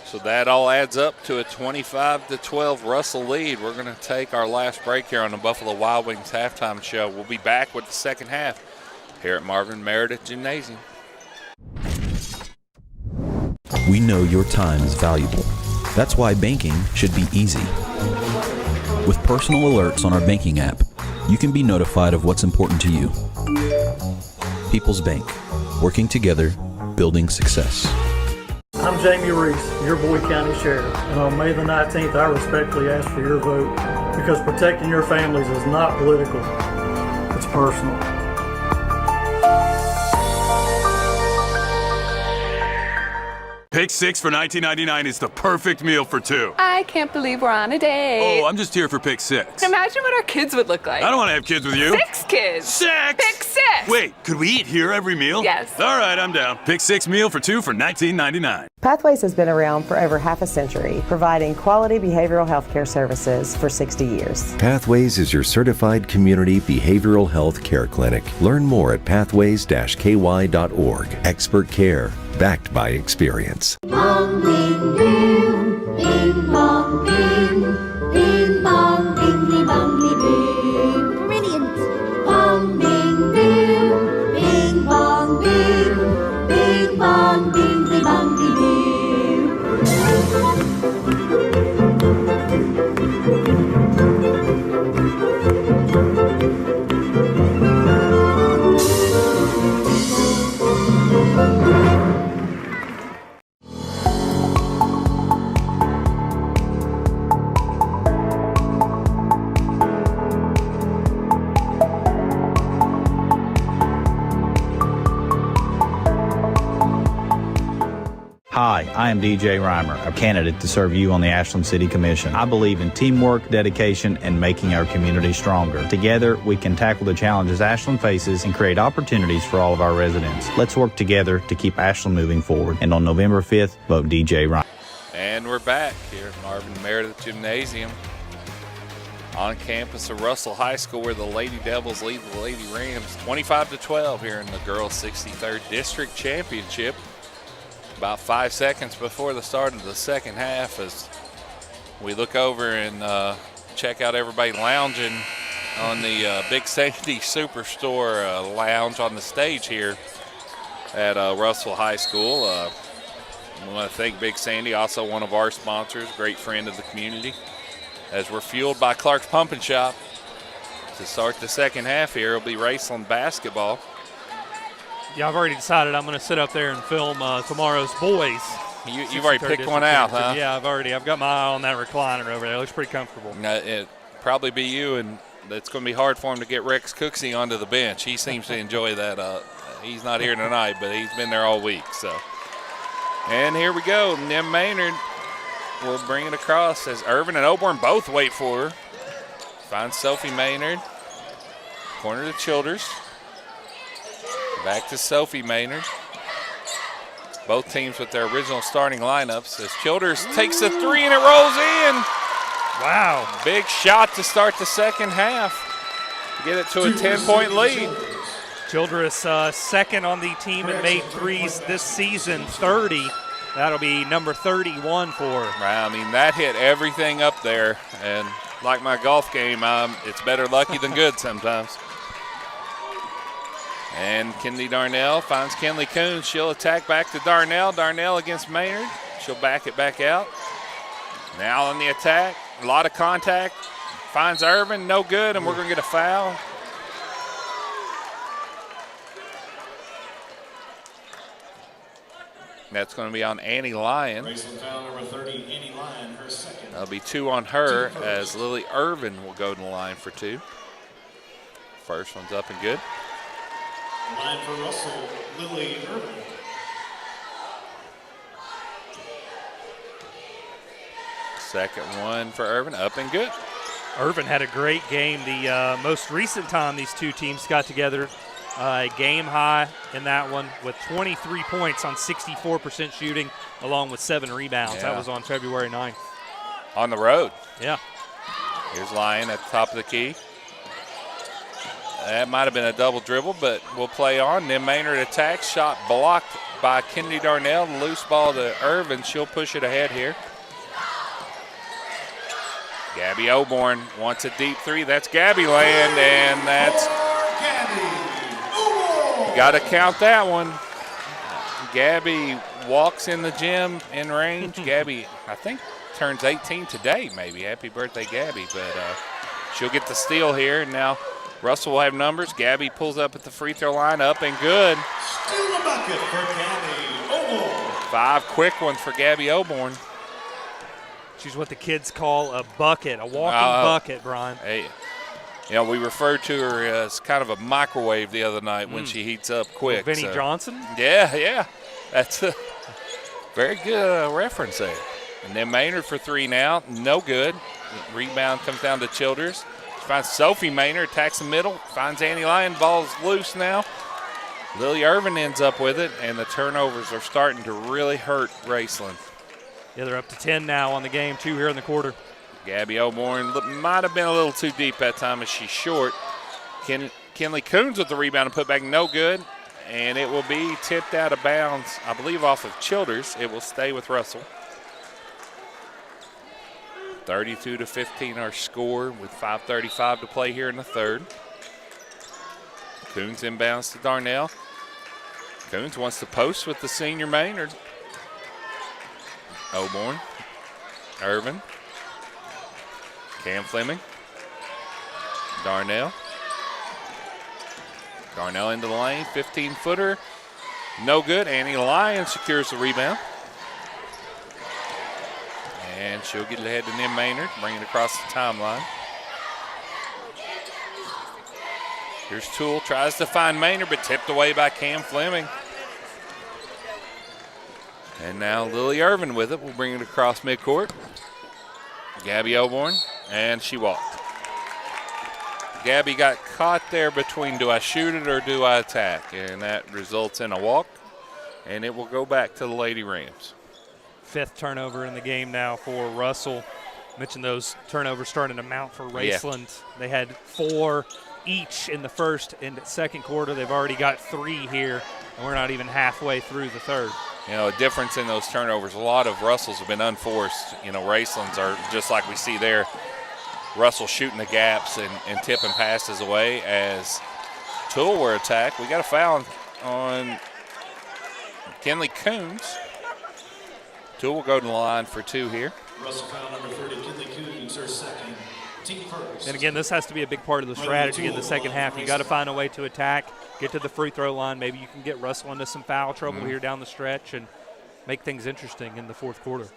So that all adds up to a 25-12 Russell lead. We're going to take our last break here on the Buffalo Wild Wings halftime show. We'll be back with the second half here at Marvin Meredith Gymnasium. We know your time is valuable. That's why banking should be easy. With personal alerts on our banking app, you can be notified of what's important to you. People's Bank, working together, building success. I'm Jamie Reese, your Boyd County Sheriff, and on May the 19th, I respectfully ask for your vote because protecting your families is not political, it's personal. Pick 6 for $19.99 is the perfect meal for 2. I can't believe we're on a date. Oh, I'm just here for Pick 6. Imagine what our kids would look like. I don't want to have kids with you. 6 kids. 6! Pick 6! Wait, could we eat here every meal? Yes. All right, I'm down. Pick 6 meal for 2 for $19.99. Pathways has been around for over half a century, providing quality behavioral health care services for 60 years. Pathways is your certified community behavioral health care clinic. Learn more at pathways-ky.org. Expert care, backed by experience. Bong, bing, boom, bing, bong, bing, bing, bong, bingly, bongly, boom. Brilliant. Bong, bing, boom, bing, bong, bing, bing, bong, bingly, bongly, boom. Hi, I am DJ Reimer, a candidate to serve you on the Ashland City Commission. I believe in teamwork, dedication, and making our community stronger. Together, we can tackle the challenges Ashland faces and create opportunities for all of our residents. Let's work together to keep Ashland moving forward. And on November 5th, vote DJ Reimer. And we're back here at Marvin Meredith Gymnasium on campus of Russell High School, where the Lady Devils lead the Lady Rams 25-12 here in the Girls 63rd District Championship. About 5 seconds before the start of the second half, as we look over and check out everybody lounging on the Big Sandy Superstore lounge on the stage here at Russell High School. I want to thank Big Sandy, also one of our sponsors, great friend of the community, as we're fueled by Clark's Pump and Shop. To start the second half here, it'll be Raceland basketball. Yeah, I've already decided I'm going to sit up there and film tomorrow's boys. You've already picked one out, huh? Yeah, I've got my eye on that recliner over there. It looks pretty comfortable. It'll probably be you, and it's going to be hard for him to get Rex Cooksey onto the bench. He seems to enjoy that. He's not here tonight, but he's been there all week. So, and here we go. Nim Maynard will bring it across as Irvin and Oborn both wait for her. Finds Sophie Maynard. Corner to Childers. Back to Sophie Maynard. Both teams with their original starting lineups as Childers takes a three and it rolls in. Wow. Big shot to start the second half. Get it to a 10-point lead. Childress second on the team in made threes this season, 30. That'll be number 31 for her. Right, I mean, that hit everything up there. And like my golf game, it's better lucky than good sometimes. And Kennedy Darnell finds Kenley Coons. She'll attack back to Darnell. Darnell against Maynard. She'll back it back out. Now on the attack, a lot of contact. Finds Irvin, no good, and we're going to get a foul. That's going to be on Annie Lyon. Raceland foul number 30, Annie Lyon, her second. That'll be 2 on her as Lily Irvin will go to the line for 2. First one's up and good. Line for Russell, Lily Irvin. Second one for Irvin, up and good. Irvin had a great game. The most recent time these two teams got together, a game high in that one with 23 points on 64% shooting, along with 7 rebounds. Yeah. That was on February 9th. On the road. Yeah. Here's Lyon at the top of the key. That might have been a double dribble, but we'll play on. Then Maynard attacks. Shot blocked by Kennedy Darnell. The loose ball to Irvin. She'll push it ahead here. Gabby Oborn wants a deep three. That's Gabby land, and that's – got to count that one. Gabby walks in the gym in range. Gabby, I think, turns 18 today maybe. Happy birthday, Gabby. But she'll get the steal here. And now Russell will have numbers. Gabby pulls up at the free throw line, up and good. Steal the bucket for Gabby Oborn. 5 quick ones for Gabby Oborn. She's what the kids call a bucket, a walking bucket, Brian. Hey, you know, we referred to her as kind of a microwave the other night when she heats up quick. Vinnie Johnson? Yeah. That's a very good reference there. And then Maynard for 3 now. No good. Rebound comes down to Childers. She finds Sophie Maynard, attacks the middle, finds Annie Lyon. Ball's loose now. Lily Irvin ends up with it, and the turnovers are starting to really hurt Raceland. Yeah, they're up to 10 now on the game, 2 here in the quarter. Gabby Oborn might have been a little too deep that time as she's short. Kinley Coons with the rebound and put back, no good. And it will be tipped out of bounds, I believe, off of Childers. It will stay with Russell. 32-15 our score with 5:35 to play here in the third. Coons inbounds to Darnell. Coons wants to post with the senior Maynard. Oborn, Irvin, Cam Fleming, Darnell. Darnell into the lane, 15-footer, no good. Annie Lyon secures the rebound. And she'll get it ahead to Nim Maynard, bring it across the timeline. Here's Toole, tries to find Maynard, but tipped away by Cam Fleming. And now Lily Irvin with it. We'll bring it across midcourt. Gabby Oborn, and she walked. Gabby got caught there between do I shoot it or do I attack? And that results in a walk, and it will go back to the Lady Rams. 5th turnover in the game now for Russell. Mentioned those turnovers starting to mount for Raceland. Yeah. They had 4 each in the first and second quarter. They've already got 3 here, and we're not even halfway through the third. You know, a difference in those turnovers. A lot of Russells have been unforced. You know, Raceland's are just like we see there. Russell shooting the gaps and tipping passes away as Toole were attacked. We got a foul on Kinley Coons. Toole will go to the line for 2 here. Russell foul number 30, Kinley Coons, her second. Team first. And again, this has to be a big part of the strategy in the second half. You got to find a way to attack, get to the free throw line. Maybe you can get Russell into some foul trouble here down the stretch and make things interesting in the fourth quarter.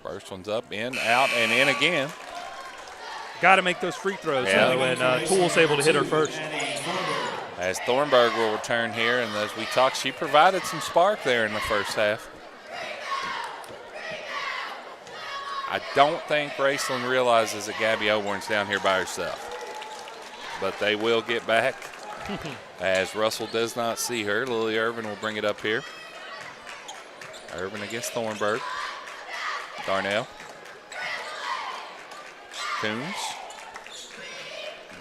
First one's up, in, out, and in again. Got to make those free throws, though, and Toole's able to hit her first. As Thornburg will return here, and as we talked, she provided some spark there in the first half. I don't think Raceland realizes that Gabby Oborn's down here by herself. But they will get back as Russell does not see her. Lily Irvin will bring it up here. Irvin against Thornburg. Darnell. Coons.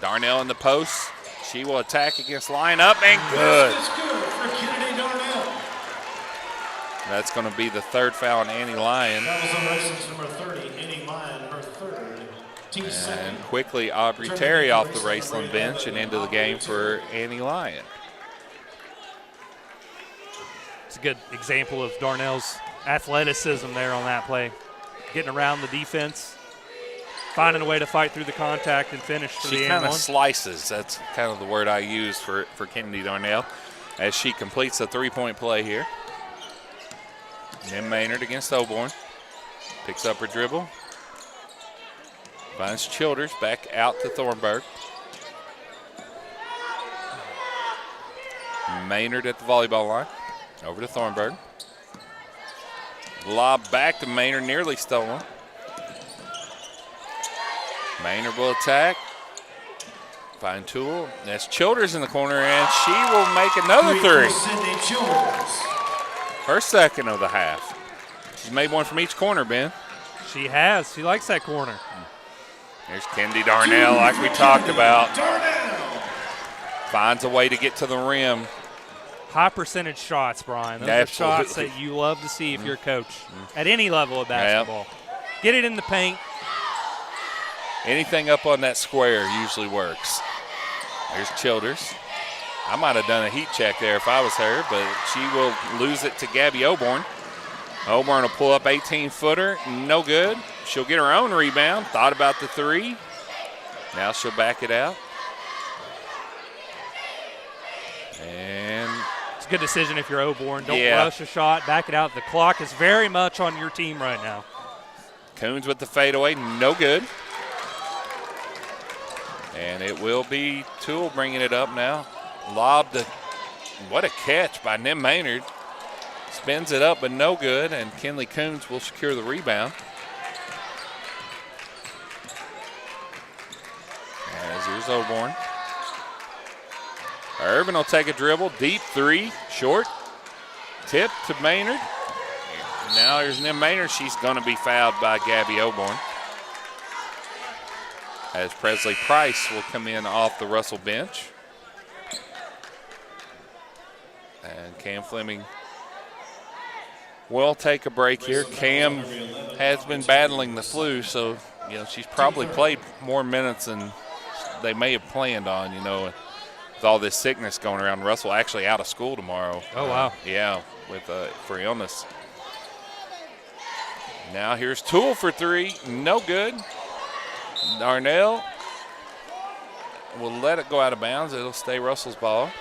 Darnell in the post. She will attack against Lyon, up and good. That's going to be the 3rd foul on Annie Lyon. That was on Raceland's number 30, Annie Lyon, her 3rd. Team second. And quickly Aubrey Terry off the Raceland bench and into the game for Annie Lyon. It's a good example of Darnell's athleticism there on that play. Getting around the defense, finding a way to fight through the contact and finish for the She kind of slices. That's kind of the word I use for Kennedy Darnell as she completes the 3-point play here. Nim Maynard against Oborn. Picks up her dribble. Finds Childers back out to Thornburg. Maynard at the volleyball line. Over to Thornburg. Lob back to Maynard, nearly stolen. Maynard will attack. Find Toole. That's Childers in the corner, and she will make another three. Her second of the half. She's made one from each corner, Ben. She has. She likes that corner. There's Kendi Darnell, like we talked about. Finds a way to get to the rim. High percentage shots, Brian. Those Absolutely. are shots that you love to see if you're a coach at any level of basketball. Get it in the paint. Anything up on that square usually works. There's Childers. I might have done a heat check there if I was her, but she will lose it to Gabby Oborn. Oborn will pull up 18-footer. No good. She'll get her own rebound. Thought about the three. Now she'll back it out. And it's a good decision if you're Oborn. Don't rush a shot. Back it out. The clock is very much on your team right now. Coons with the fadeaway. No good. And it will be Toole bringing it up now. Lobbed. What a catch by Nim Maynard. Spins it up, but no good. And Kinley Coons will secure the rebound. As here's Oborn. Irvin will take a dribble. Deep three. Short. Tip to Maynard. Now here's Nim Maynard. She's going to be fouled by Gabby Oborn. As Presley Price will come in off the Russell bench. And Cam Fleming will take a break here. Cam has been battling the flu, so she's probably played more minutes than they may have planned on, with all this sickness going around. Russell actually out of school tomorrow. Oh, wow. Yeah, with for illness. Now here's Toole for three. No good. Darnell will let it go out of bounds. It'll stay Russell's ball.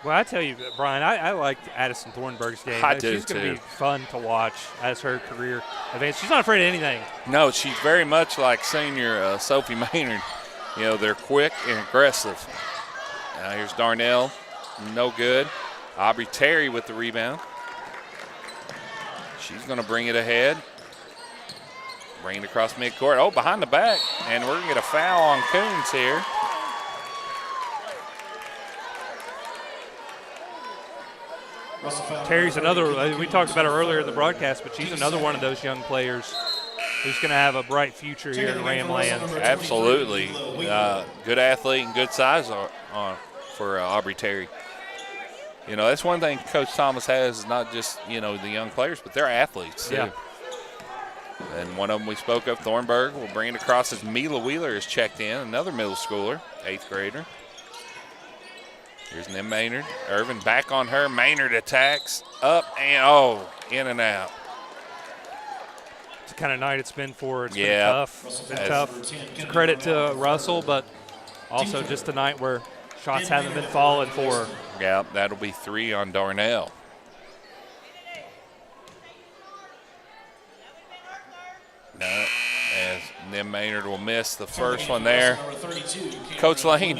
Well, I tell you, Brian, I liked Addison Thornburg's game. I do, She's going to be fun to watch as her career advances. She's not afraid of anything. No, she's very much like senior Sophie Maynard. They're quick and aggressive. Now here's Darnell. No good. Aubrey Terry with the rebound. She's going to bring it ahead. Bring it across midcourt. Oh, behind the back. And we're going to get a foul on Coons here. Terry's another, we talked about her earlier in the broadcast, but she's another one of those young players who's going to have a bright future here in Ram Land. Absolutely. Good athlete and good size for Aubrey Terry. That's one thing Coach Thomas has, is not just, the young players, but they're athletes, too. Yeah. And one of them we spoke of, Thornburg, will bring it across as Mila Wheeler is checked in, another middle schooler, 8th grader. Here's Nim Maynard. Irvin back on her. Maynard attacks. Up and, in and out. It's the kind of night it's been for her. It's been tough. It's been tough. It's a credit to Russell, but also just a night where shots haven't been falling for her. Yeah, that'll be 3 on Darnell. No, as Nim Maynard will miss the first one there. Coach Lane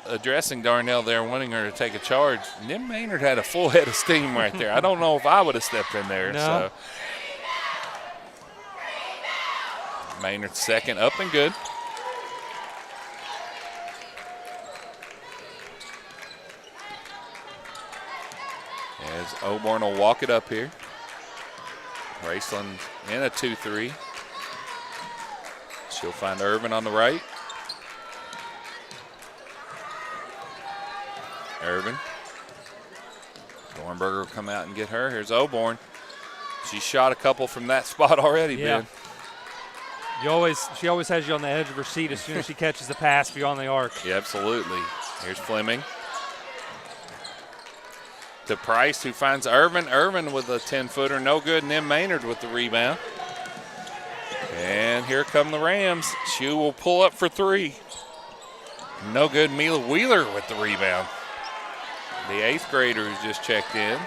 addressing Darnell there, wanting her to take a charge. Nim Maynard had a full head of steam right there. I don't know if I would have stepped in there. No. So Maynard's second, up and good. As Oborn will walk it up here. Raceland in a 2-3. She'll find Irvin on the right. Irvin. Thornburger will come out and get her. Here's Oborn. She shot a couple from that spot already, Ben. She always has you on the edge of her seat as soon as she catches the pass beyond the arc. Yeah, absolutely. Here's Fleming. To Price, who finds Irvin. Irvin with a 10-footer. No good. Nim Maynard with the rebound. And here come the Rams. She will pull up for 3. No good. Mila Wheeler with the rebound. The 8th grader who's just checked in.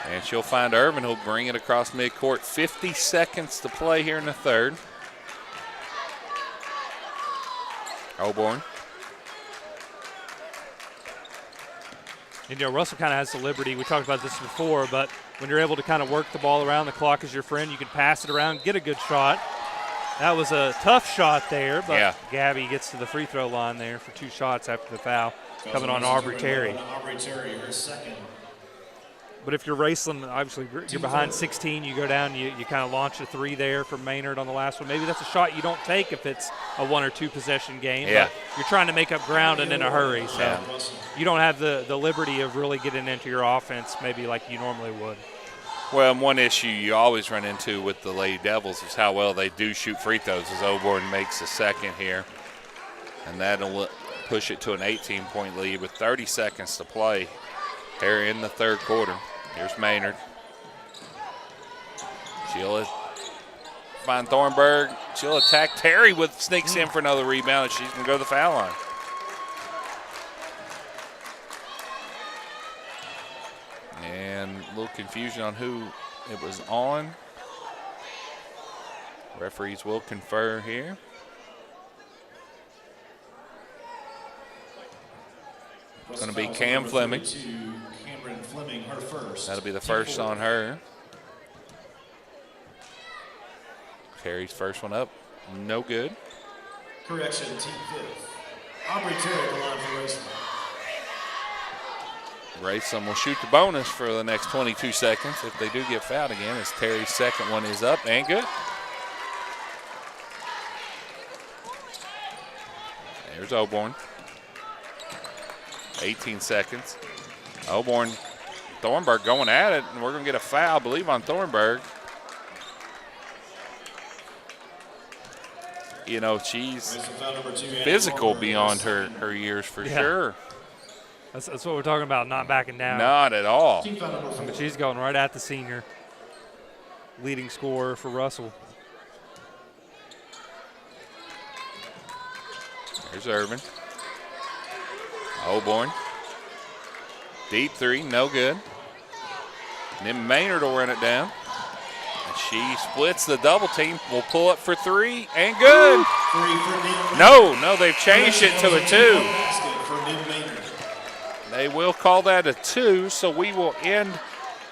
And she'll find Irvin, who'll bring it across midcourt. 50 seconds to play here in the third. Oborn. And, Russell kind of has the liberty. We talked about this before, but when you're able to kind of work the ball around, the clock is your friend. You can pass it around, get a good shot. That was a tough shot there, but yeah. Gabby gets to the free throw line there for 2 shots after the foul coming on Aubrey Terry. Aubrey Terry, her second. But if you're Raceland, obviously you're behind 16, you go down, you kind of launch a 3 there from Maynard on the last one. Maybe that's a shot you don't take if it's a 1 or 2 possession game. Yeah. But you're trying to make up ground and in a hurry, so you don't have the liberty of really getting into your offense maybe like you normally would. Well, one issue you always run into with the Lady Devils is how well they do shoot free throws, as Oborn makes a second here. And that'll push it to an 18-point lead with 30 seconds to play here in the third quarter. Here's Maynard. She'll find Thornburg. She'll attack Terry sneaks in for another rebound, and she's going to go to the foul line. And a little confusion on who it was on. Referees will confer here. It's going to be Cam Fleming. Cameron Fleming, her first. That'll be the first on her. Terry's first one up. No good. Correction, team fifth. Aubrey Terry at the line for Raceland. Raceland will shoot the bonus for the next 22 seconds if they do get fouled again, as Terry's second one is up and good. There's Oborn. 18 seconds. Oborn, Thornburg going at it, and we're going to get a foul, I believe, on Thornburg. You know, she's physical beyond her years for sure. That's what we're talking about, not backing down. Not at all. I mean, she's going right at the senior leading scorer for Russell. There's Irvin. Oborn. Deep 3, no good. And then Maynard will run it down. And she splits the double team. Will pull up for 3 and good. No, they've changed it to a 2. They will call that a 2, so we will end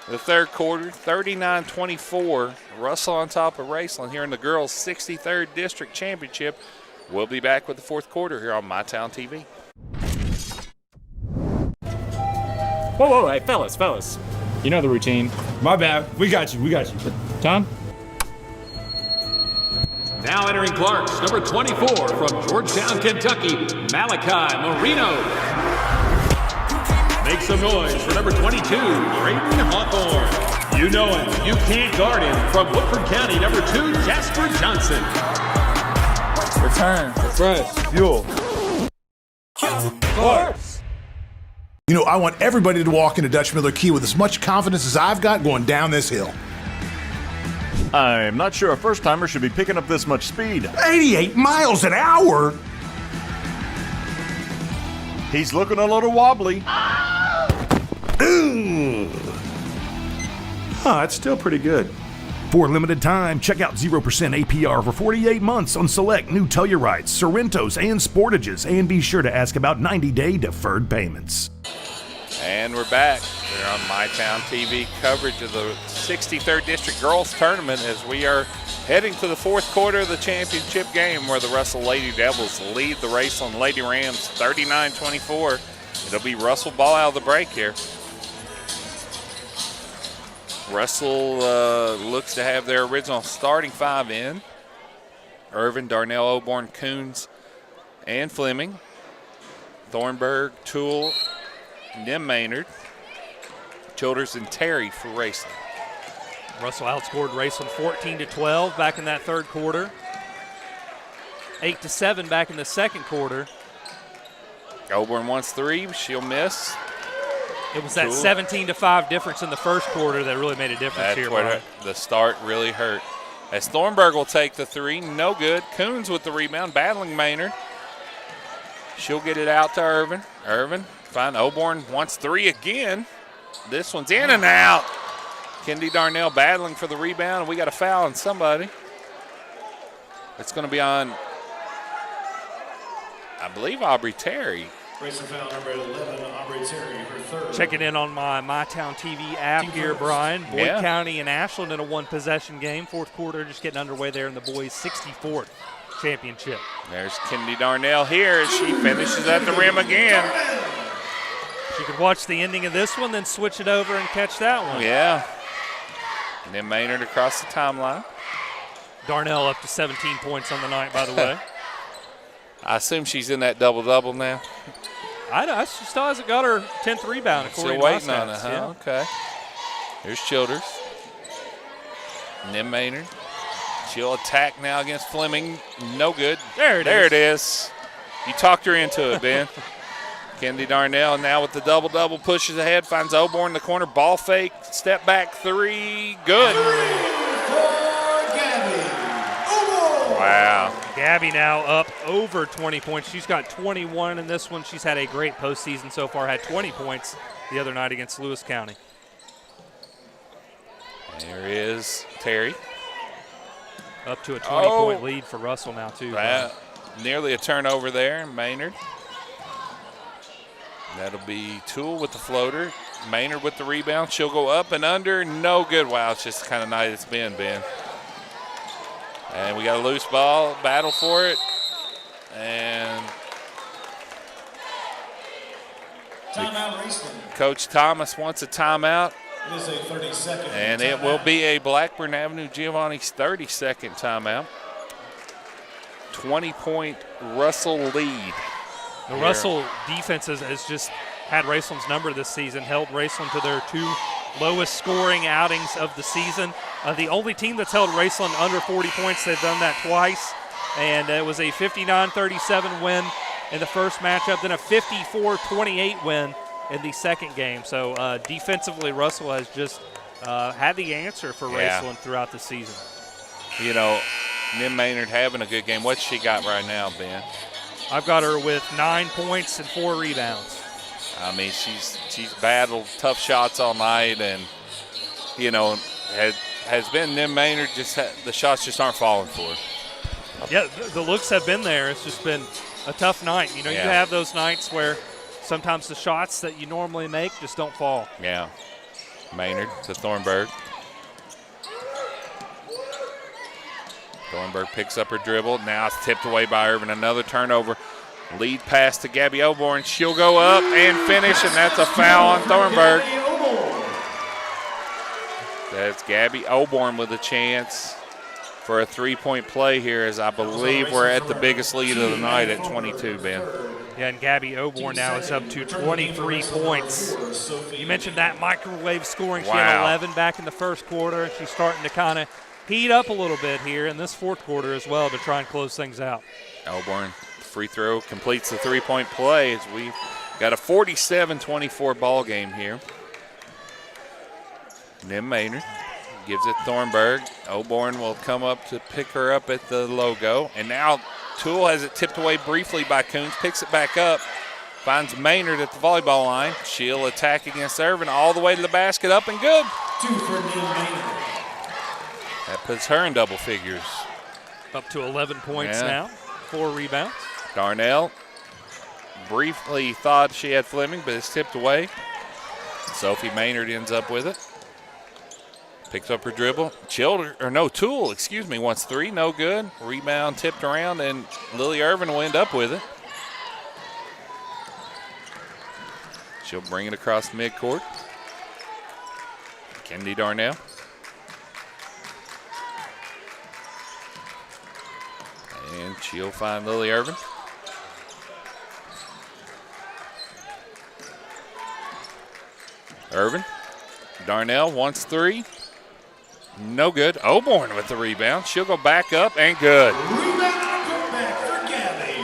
the third quarter, 39-24. Russell on top of Raceland here in the girls' 63rd District Championship. We'll be back with the fourth quarter here on MyTown TV. Whoa, hey, fellas. You know the routine. My bad. We got you. Tom? Now entering Clark's, number 24 from Georgetown, Kentucky, Malachi Marino. Make some noise for number 22, Braden Hawthorne. You know him, you can't guard him. From Woodford County, number 2, Jasper Johnson. Return, refresh, fuel. Clark's. You know, I want everybody to walk into Dutch Miller Key with as much confidence as I've got going down this hill. I'm not sure a first-timer should be picking up this much speed. 88 miles an hour? He's looking a little wobbly. It's still pretty good. For a limited time, check out 0% APR for 48 months on select new Tellurites, Sorrentos, and Sportages, and be sure to ask about 90-day deferred payments. And we're back. We're on MyTown TV coverage of the 63rd District Girls Tournament as we are heading to the fourth quarter of the championship game where the Russell Lady Devils lead the Raceland Lady Rams 39-24. It'll be Russell ball out of the break here. Russell looks to have their original starting 5 in. Irvin, Darnell, Oborn, Coons, and Fleming. Thornburg, Toole, Nim Maynard, Childers, and Terry for Raceland. Russell outscored Raceland 14-12 back in that third quarter. 8-7 back in the second quarter. Oborn wants 3, she'll miss. It was that 17-5 difference in the first quarter that really made a difference here. That's where the start really hurt. As Thornburg will take the 3, no good. Coons with the rebound, battling Maynard. She'll get it out to Irvin. Irvin, fine. Oborn wants 3 again. This one's in and out. Kendi Darnell battling for the rebound, and we got a foul on somebody. It's going to be on, I believe, Aubrey Terry. Racing foul number 11, Aubrey Terry, her third. Checking in on my MyTown TV app here, Brian. Boyd County and Ashland in a one-possession game. Fourth quarter just getting underway there in the boys' 64th championship. There's Kennedy Darnell here as she finishes at the rim again. She could watch the ending of this one, then switch it over and catch that one. Yeah. And then Maynard across the timeline. Darnell up to 17 points on the night, by the way. I assume she's in that double-double now. She still hasn't got her 10th rebound, according Still waiting on it, huh? Yeah. Okay. Here's Childers. And then Maynard. She'll attack now against Fleming. No good. There it is. You talked her into it, Ben. Kennedy Darnell now with the double-double, pushes ahead, finds Oborn in the corner, ball fake, step back three, good. Wow. Gabby now up over 20 points. She's got 21 in this one. She's had a great postseason so far, had 20 points the other night against Lewis County. There is Terry. Up to a 20-point lead for Russell now, too. Nearly a turnover there, Maynard. That'll be Toole with the floater. Maynard with the rebound. She'll go up and under. No good. Wow, it's just the kind of night it's been, Ben. And we got a loose ball. Battle for it. And timeout, Raceland. Coach Thomas wants a timeout. It is a 30-second And it will be a Blackburn Avenue Giovanni's 30-second timeout. 20-point Russell lead. The Russell defense has just had Raceland's number this season, held Raceland to their two lowest scoring outings of the season. The only team that's held Raceland under 40 points, they've done that twice. And it was a 59-37 win in the first matchup, then a 54-28 win in the second game. So defensively, Russell has just had the answer for Raceland throughout the season. You know, Nim Maynard having a good game. What's she got right now, Ben? I've got her with 9 points and 4 rebounds. I mean, she's battled tough shots all night, and you know, has been Nim Maynard. The shots just aren't falling for her. Yeah, the looks have been there. It's just been a tough night. You know, you have those nights where sometimes the shots that you normally make just don't fall. Yeah. Maynard to Thornburg. Thornburg picks up her dribble. Now it's tipped away by Irvin. Another turnover. Lead pass to Gabby Oborn. She'll go up and finish, and that's a foul on Thornburg. That's Gabby Oborn with a chance for a three-point play here, as I believe we're at the biggest lead of the night at 22, Ben. Yeah, and Gabby Oborn now is up to 23 points. You mentioned that microwave scoring. She had 11 back in the first quarter, and she's starting to kind of heat up a little bit here in this fourth quarter as well to try and close things out. Oborn, free throw, completes the three-point play as we've got a 47-24 ball game here. Nim Maynard gives it Thornburg. Oborn will come up to pick her up at the logo. And now Toole has it tipped away briefly by Coons, picks it back up, finds Maynard at the volleyball line. She'll attack against Irvin all the way to the basket, up and good. 2 for Nim Maynard. That puts her in double figures. Up to 11 points now, 4 rebounds. Darnell briefly thought she had Fleming, but it's tipped away. Sophie Maynard ends up with it. Picks up her dribble. Toole, wants 3, no good. Rebound tipped around, and Lily Irvin will end up with it. She'll bring it across midcourt. Kennedy Darnell. And she'll find Lily Irvin. Irvin. Darnell wants 3. No good. Oborn with the rebound. She'll go back up and good. Rebound put back for Gabby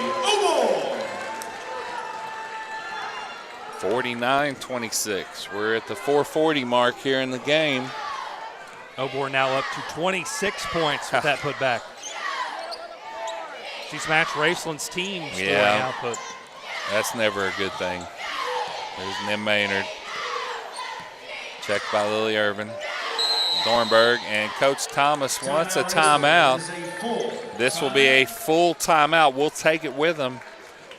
Oborn. 49-26. We're at the 4:40 mark here in the game. Oborn now up to 26 points with that putback. She's matched Raceland's team scoring output. That's never a good thing. There's Nim Maynard. Checked by Lily Irvin. Thornburg, and Coach Thomas wants a timeout. This will be a full timeout. We'll take it with him.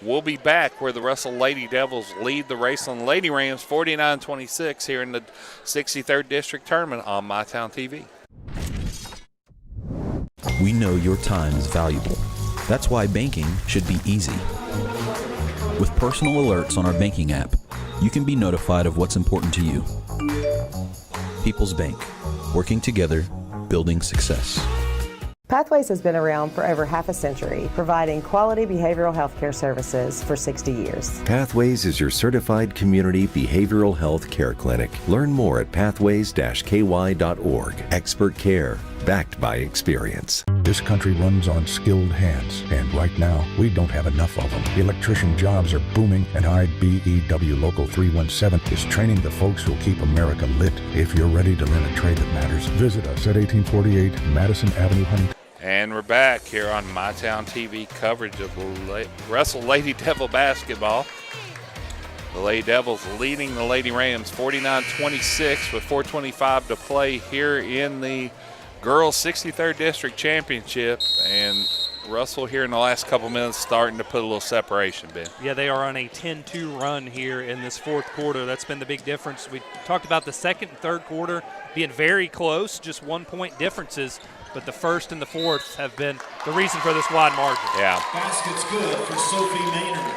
We'll be back where the Russell Lady Devils lead the Raceland Lady Rams 49-26 here in the 63rd District Tournament on MyTown TV. We know your time is valuable. That's why banking should be easy. With personal alerts on our banking app, you can be notified of what's important to you. People's Bank, working together, building success. Pathways has been around for over half a century, providing quality behavioral health care services for 60 years. Pathways is your certified community behavioral health care clinic. Learn more at pathways-ky.org. Expert care, backed by experience. This country runs on skilled hands, and right now, we don't have enough of them. Electrician jobs are booming, and IBEW Local 317 is training the folks who'll keep America lit. If you're ready to learn a trade that matters, visit us at 1848 Madison Avenue, Huntington. And we're back here on MyTown TV coverage of Russell Lady Devil basketball. The Lady Devils leading the Lady Rams 49-26 with 4:25 to play here in the Girls 63rd District Championship. And Russell here in the last couple minutes starting to put a little separation, Ben. Yeah, they are on a 10-2 run here in this fourth quarter. That's been the big difference. We talked about the second and third quarter being very close, just 1 point differences. But the first and the fourth have been the reason for this wide margin. Yeah. Basket's good for Sophie Maynard.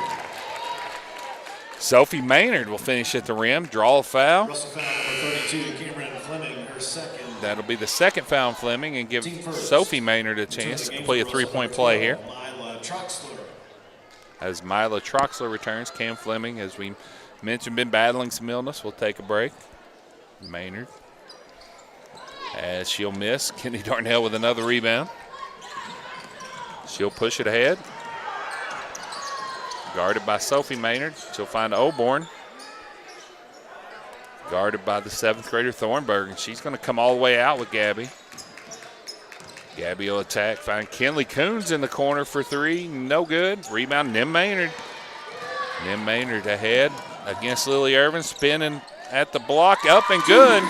Sophie Maynard will finish at the rim, draw a foul. Russell foul number 32, Cameron Fleming, her second. That'll be the second foul on Fleming and give Sophie Maynard a chance to complete a three-point play here. As Mila Troxler returns, Cam Fleming, as we mentioned, been battling some illness. We'll take a break. Maynard. As she'll miss, Kenny Darnell with another rebound. She'll push it ahead. Guarded by Sophie Maynard. She'll find Oborn. Guarded by the seventh grader Thornburg, and she's going to come all the way out with Gabby. Gabby will attack, find Kinley Coons in the corner for three. No good. Rebound, Nim Maynard. Nim Maynard ahead against Lily Irvin, spinning at the block, up and good.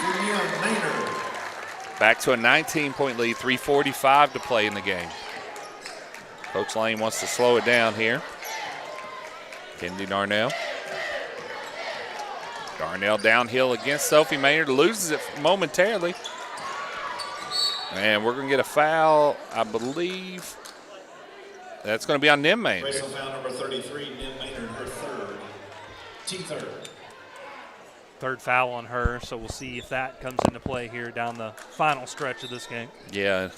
Back to a 19-point lead, 3:45 to play in the game. Coach Lane wants to slow it down here. Kennedy Darnell. Darnell downhill against Sophie Maynard, loses it momentarily. And we're going to get a foul, I believe. That's going to be on Nim Maynard. Raceland foul number 33, Nim Maynard, her third. Team third. Third foul on her, so we'll see if that comes into play here down the final stretch of this game. Yeah,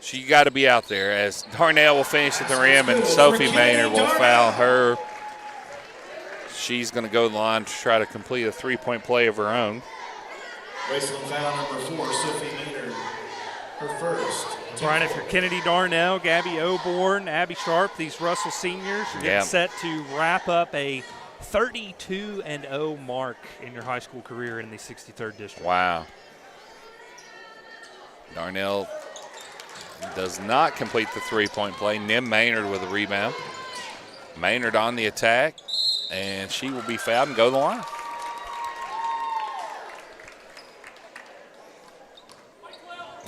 she got to be out there as Darnell will finish at the rim and Sophie Maynard will foul her. She's going to go to the line to try to complete a three-point play of her own. Raceland foul number 4, Sophie Maynard, her first. Brian, if you're Kennedy Darnell, Gabby Oborn, Abby Sharp, these Russell seniors, you're getting set to wrap up a 32-0 mark in your high school career in the 63rd District. Wow. Darnell does not complete the three-point play. Nim Maynard with a rebound. Maynard on the attack, and she will be fouled and go to the line.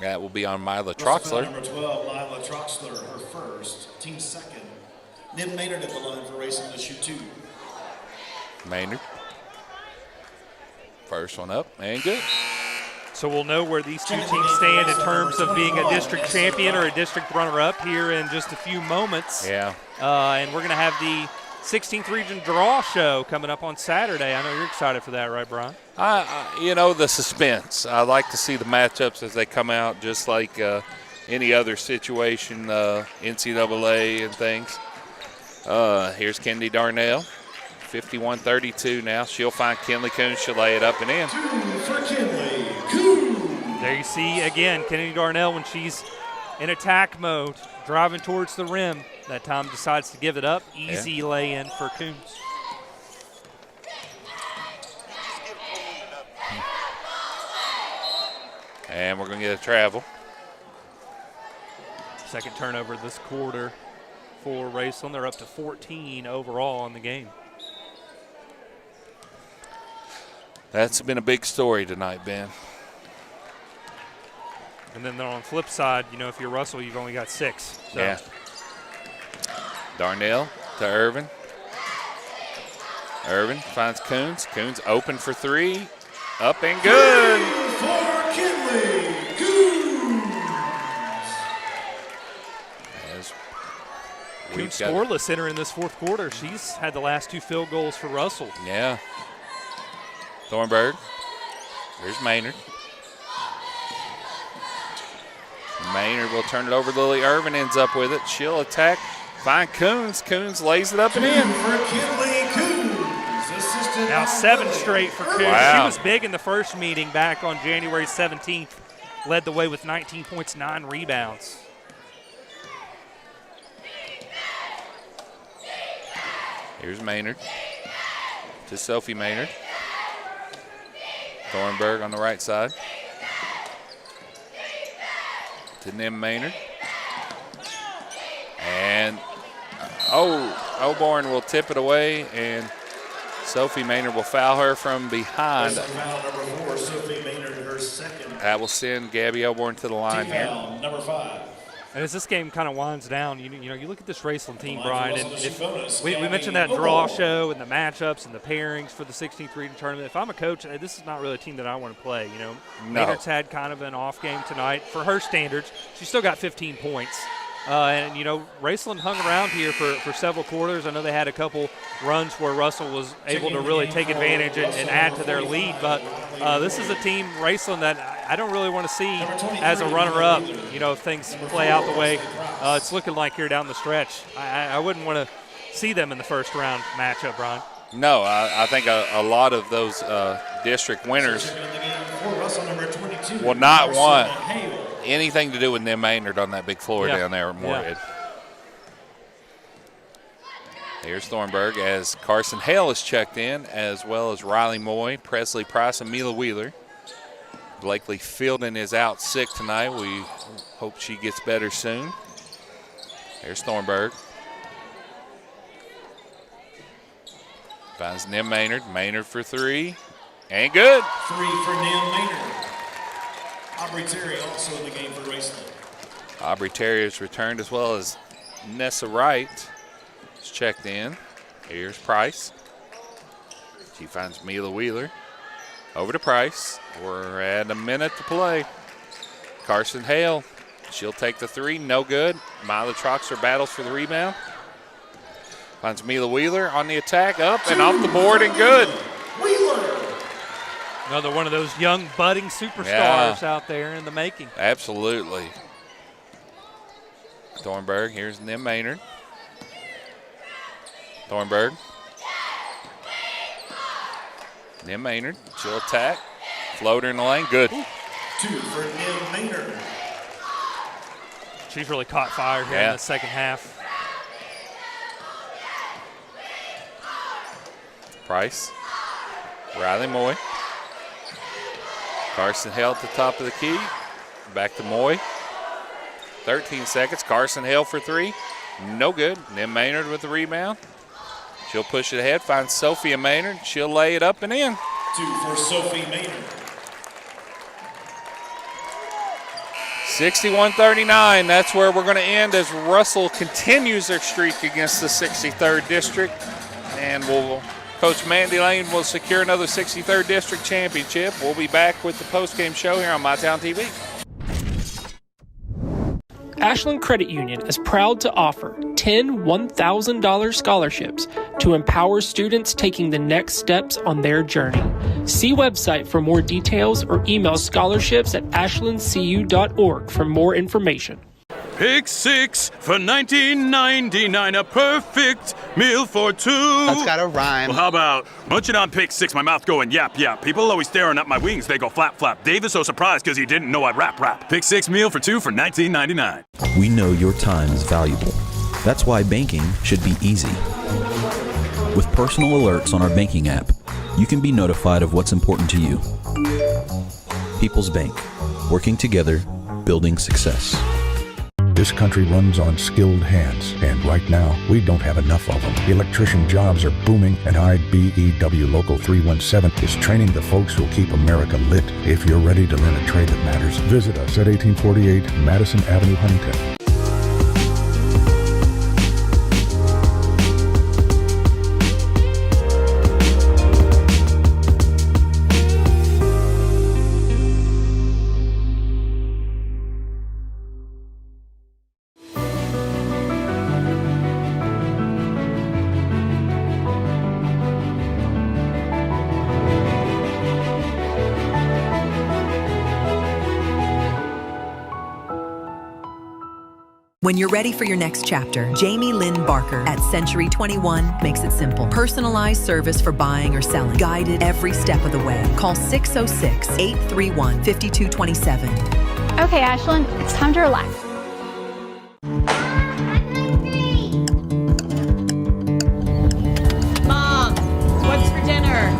That will be on Mila Troxler. Number 12, Mila Troxler, her first, team second. Nim Maynard at the line for Raceland to shoot 2. Maynard. First one up and good. So we'll know where these two teams stand in terms of being a district champion or a district runner-up here in just a few moments. Yeah. And we're going to have the 16th Region Draw Show coming up on Saturday. I know you're excited for that, right, Brian? You know, the suspense. I like to see the matchups as they come out, just like any other situation, NCAA and things. Here's Kennedy Darnell, 51-32 now. She'll find Kinley Coons. She'll lay it up and in. There you see, again, Kennedy Darnell when she's in attack mode, driving towards the rim. That time decides to give it up. Easy lay-in for Coons. And we're going to get a travel. Second turnover this quarter for Raceland. They're up to 14 overall in the game. That's been a big story tonight, Ben. And then on the flip side, you know, if you're Russell, you've only got 6. So. Yeah. Darnell to Irvin. Irvin finds Coons. Coons open for three. Up and good. For Kinley Coons. Coons scoreless entering this fourth quarter. She's had the last 2 field goals for Russell. Yeah. Thornburg. Here's Maynard. Maynard will turn it over to Lily. Irvin ends up with it. She'll attack. Find Coons. Coons lays it up and in. For Kinley Coons. Now 7 straight for Coons. Wow. She was big in the first meeting back on January 17th. Led the way with 19 points, 9 rebounds. Here's Maynard to Sophie Maynard. Thornburg on the right side. To Nim Maynard. And Oborn will tip it away, and Sophie Maynard will foul her from behind. Foul number 4, Sophie Maynard, her second. That will send Gabby Oborn to the line Team here. foul number 5. And as this game kind of winds down, you look at this Raceland team, Brian, and we mentioned that draw show and the matchups and the pairings for the 16th region tournament. If I'm a coach, this is not really a team that I want to play. Maynard's had kind of an off game tonight. For her standards, she still got 15 points. And Raceland hung around here for several quarters. I know they had a couple runs where Russell was able to really take advantage and add to their lead. But this is a team, Raceland, that I don't really want to see as a runner-up, if things play out the way it's looking like here down the stretch. I wouldn't want to see them in the first round matchup, Brian. No, I think a lot of those district winners will not want anything to do with Nim Maynard on that big floor down there at Moorhead. Here's Thornburg as Carson Hale is checked in, as well as Riley Moy, Presley Price, and Mila Wheeler. Blakely Fielding is out sick tonight. We hope she gets better soon. Here's Thornburg. Finds Nim Maynard. Maynard for three. And good. 3 for Nim Maynard. Aubrey Terry also in the game for Raceland. Aubrey Terry has returned, as well as Nessa Wright is checked in. Here's Price. She finds Mila Wheeler. Over to Price. We're at a minute to play. Carson Hale. She'll take the three. No good. Mila Troxler battles for the rebound. Finds Mila Wheeler on the attack. Up and off the board and good. Another one of those young budding superstars out there in the making. Absolutely. Thornburg, here's Nim Maynard. Thornburg. Nim Maynard, she'll attack. Floater in the lane, good. 2 for Nim Maynard. She's really caught fire here in the second half. Price. Riley Moy. Carson Hale at the top of the key. Back to Moy. 13 seconds. Carson Hale for three. No good. Nim Maynard with the rebound. She'll push it ahead. Finds Sophia Maynard. She'll lay it up and in. 2 for Sophie Maynard. 61-39. That's where we're going to end as Russell continues their streak against the 63rd District. And Coach Mandy Lane will secure another 63rd District championship. We'll be back with the postgame show here on MyTown TV. Ashland Credit Union is proud to offer 10 $1,000 scholarships to empower students taking the next steps on their journey. See website for more details or email scholarships@ashlandcu.org for more information. Pick 6 for $19.99, a perfect meal for two. That's gotta rhyme. Well, how about munching on Pick 6, my mouth going yap, yap. People always staring at my wings, they go flap, flap. Dave is so surprised because he didn't know I'd rap. Pick 6 meal for two for $19.99. We know your time is valuable. That's why banking should be easy. With personal alerts on our banking app, you can be notified of what's important to you. People's Bank, working together, building success. This country runs on skilled hands, and right now, we don't have enough of them. Electrician jobs are booming, and IBEW Local 317 is training the folks who'll keep America lit. If you're ready to learn a trade that matters, visit us at 1848 Madison Avenue, Huntington. When you're ready for your next chapter, Jamie Lynn Barker at Century 21 makes it simple. Personalized service for buying or selling, guided every step of the way. Call 606-831-5227. Okay, Ashlyn, it's time to relax. Mom, what's for dinner?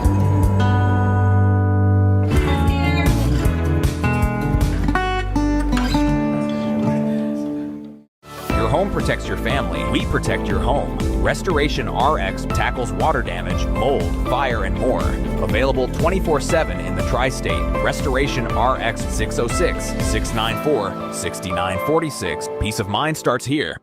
Your home protects your family. We protect your home. Restoration RX tackles water damage, mold, fire, and more. Available 24/7 in the tri-state. Restoration RX 606-694-6946. Peace of mind starts here.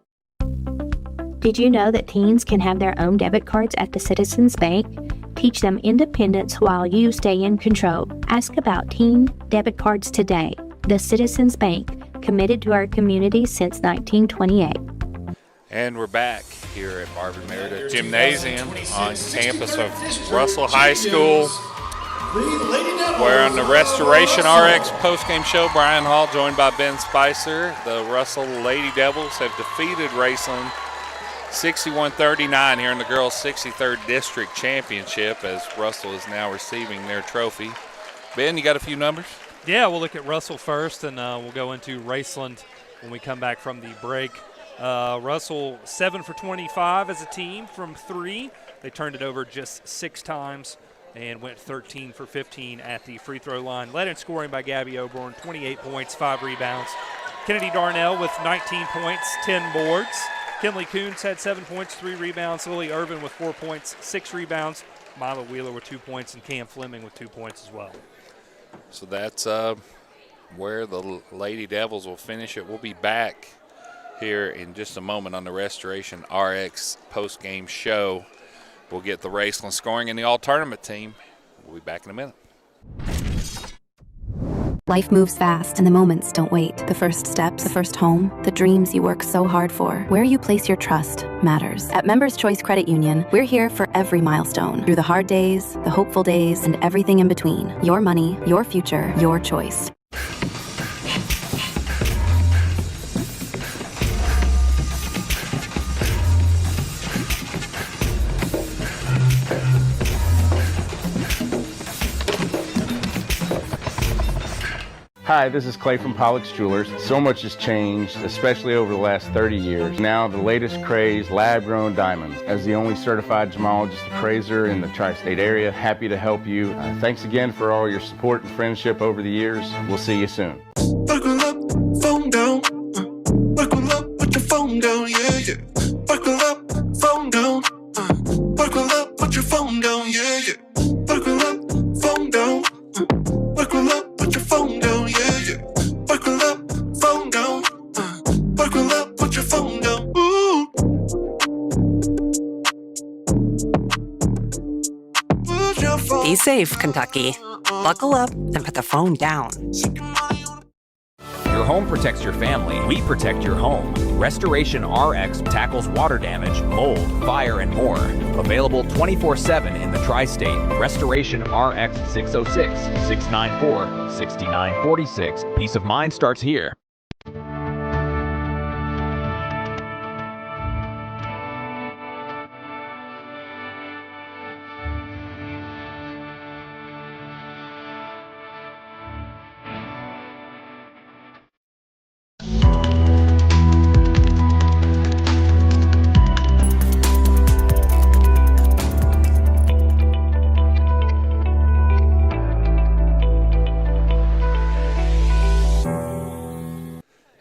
Did you know that teens can have their own debit cards at the Citizens Bank? Teach them independence while you stay in control. Ask about teen debit cards today. The Citizens Bank, committed to our community since 1928. And we're back here at Marvin Meredith Gymnasium on campus of Russell High School. We're on the Restoration RX postgame show. Brian Hall joined by Ben Spicer. The Russell Lady Devils have defeated Raceland 61-39 here in the girls' 63rd District Championship as Russell is now receiving their trophy. Ben, you got a few numbers? Yeah, we'll look at Russell first, and we'll go into Raceland when we come back from the break. Russell 7 for 25 as a team from 3. They turned it over just 6 times and went 13 for 15 at the free throw line. Led in scoring by Gabby Oborn, 28 points, 5 rebounds. Kennedy Darnell with 19 points, 10 boards. Kinley Coons had 7 points, 3 rebounds. Lily Irvin with 4 points, 6 rebounds. Mila Wheeler with 2 points, and Cam Fleming with 2 points as well. So that's where the Lady Devils will finish it. We'll be back here in just a moment on the Restoration RX post-game show. We'll get the Raceland scoring and the all-tournament team. We'll be back in a minute. Life moves fast and the moments don't wait. The first steps, the first home, the dreams you work so hard for. Where you place your trust matters. At Members Choice Credit Union, we're here for every milestone. Through the hard days, the hopeful days, and everything in between. Your money, your future, your choice. Hi, this is Clay from Pollock's Jewelers. So much has changed, especially over the last 30 years. Now the latest craze, lab-grown diamonds. As the only certified gemologist appraiser in the tri-state area, happy to help you. Thanks again for all your support and friendship over the years. We'll see you soon. Buckle up, phone down. Buckle up, put your phone down, yeah, yeah. Buckle up, phone down. Buckle up, put your phone down, yeah, yeah. Buckle up, phone down. Buckle up, put your phone down, yeah, yeah. Buckle up, phone down. Buckle up, put your phone down. Ooh. Put your phone. Be safe, Kentucky. Buckle up and put the phone down. Your home protects your family. We protect your home. Restoration RX tackles water damage, mold, fire, and more. Available 24/7 in the tri-state. Restoration RX 606-694-6946. Peace of mind starts here.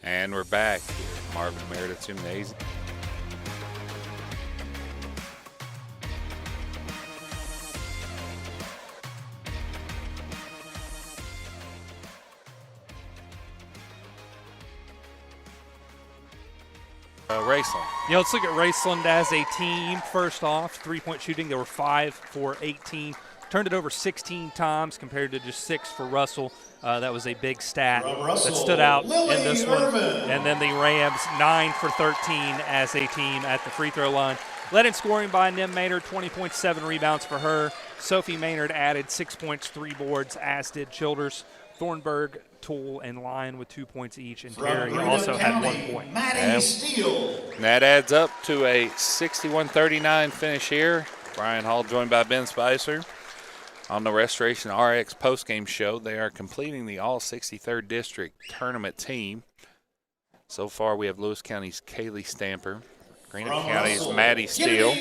And we're back here at Marvin Meredith Gymnasium. Raceland. Yeah, let's look at Raceland as a team. First off, three-point shooting, they were 5 for 18. Turned it over 16 times compared to just 6 for Russell. That was a big stat that stood out in this one. And then the Rams, 9 for 13 as a team at the free throw line. Led in scoring by Nim Maynard, 20.7 rebounds for her. Sophie Maynard added 6 points, 3 boards, as did Childers. Thornburg, Toole, and Lyon with 2 points each, and Terry also had 1 point. And that adds up to a 61-39 finish here. Brian Hall joined by Ben Spicer on the Restoration RX postgame show. They are completing the all 63rd District tournament team. So far, we have Lewis County's Kaylee Stamper, Greenup County's Maddie Steele,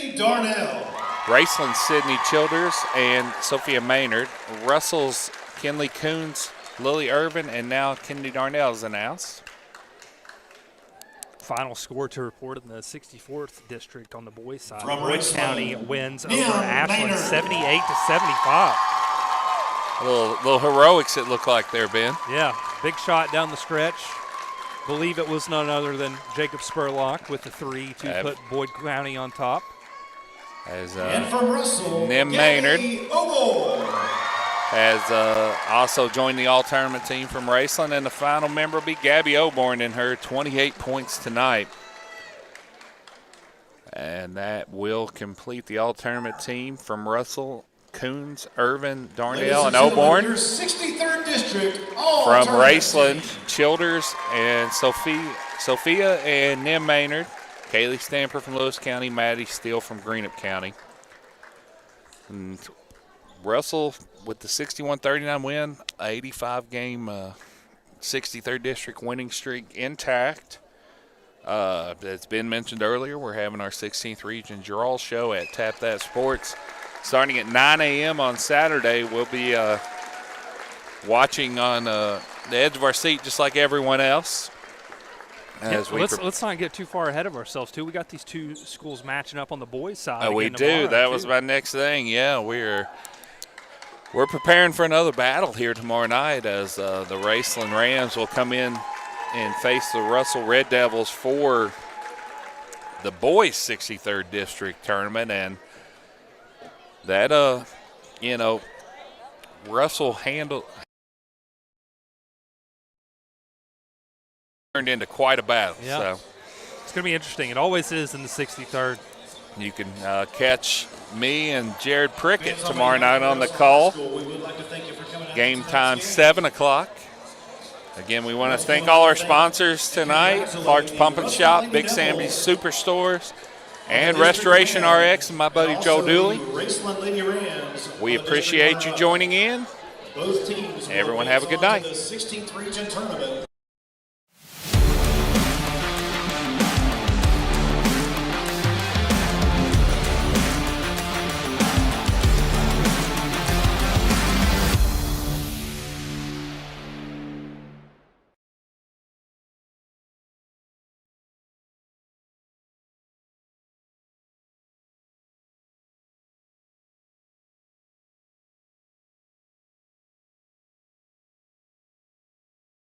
Raceland Sydney Childers, and Sophia Maynard. Russell's Kinley Coons, Lily Irvin, and now Kennedy Darnell is announced. Final score to report in the 64th district on the boys' side. From Wood Raceland, County wins over Neil Ashland Maynard. 78-75. A little heroics it looked like there, Ben. Yeah, big shot down the stretch. Believe it was none other than Jacob Spurlock with the 3 to put Boyd County on top. As And from Russell, Nim Maynard has also joined the all-tournament team from Raceland, and the final member will be Gabby Oborn in her 28 points tonight. And that will complete the all-tournament team from Russell, Coons, Irvin, Darnell, and Oborn. Your 63rd District From Raceland, Childers, and Sophia and Nim Maynard. Kaylee Stamper from Lewis County, Maddie Steele from Greenup County. And Russell with the 61-39 win, 85-game 63rd District winning streak intact. As Ben mentioned earlier, we're having our 16th Region Draw show at Tap That Sports. Starting at 9 a.m. on Saturday, we'll be watching on the edge of our seat just like everyone else. Let's not get too far ahead of ourselves, too. We got these two schools matching up on the boys' side. We do. That was my next thing. Yeah, we're preparing for another battle here tomorrow night as the Raceland Rams will come in and face the Russell Red Devils for the boys' 63rd District tournament. And that, Russell turned into quite a battle. Yeah. So it's going to be interesting. It always is in the 63rd. You can catch me and Jared Prickett tomorrow night on the call. Game time 7 o'clock. Again, we want to thank all our sponsors tonight: Clark's Pump and Shop, Big Sammy's Superstores, and Restoration RX and my buddy Joe Dooley. We appreciate you joining in. Everyone have a good night.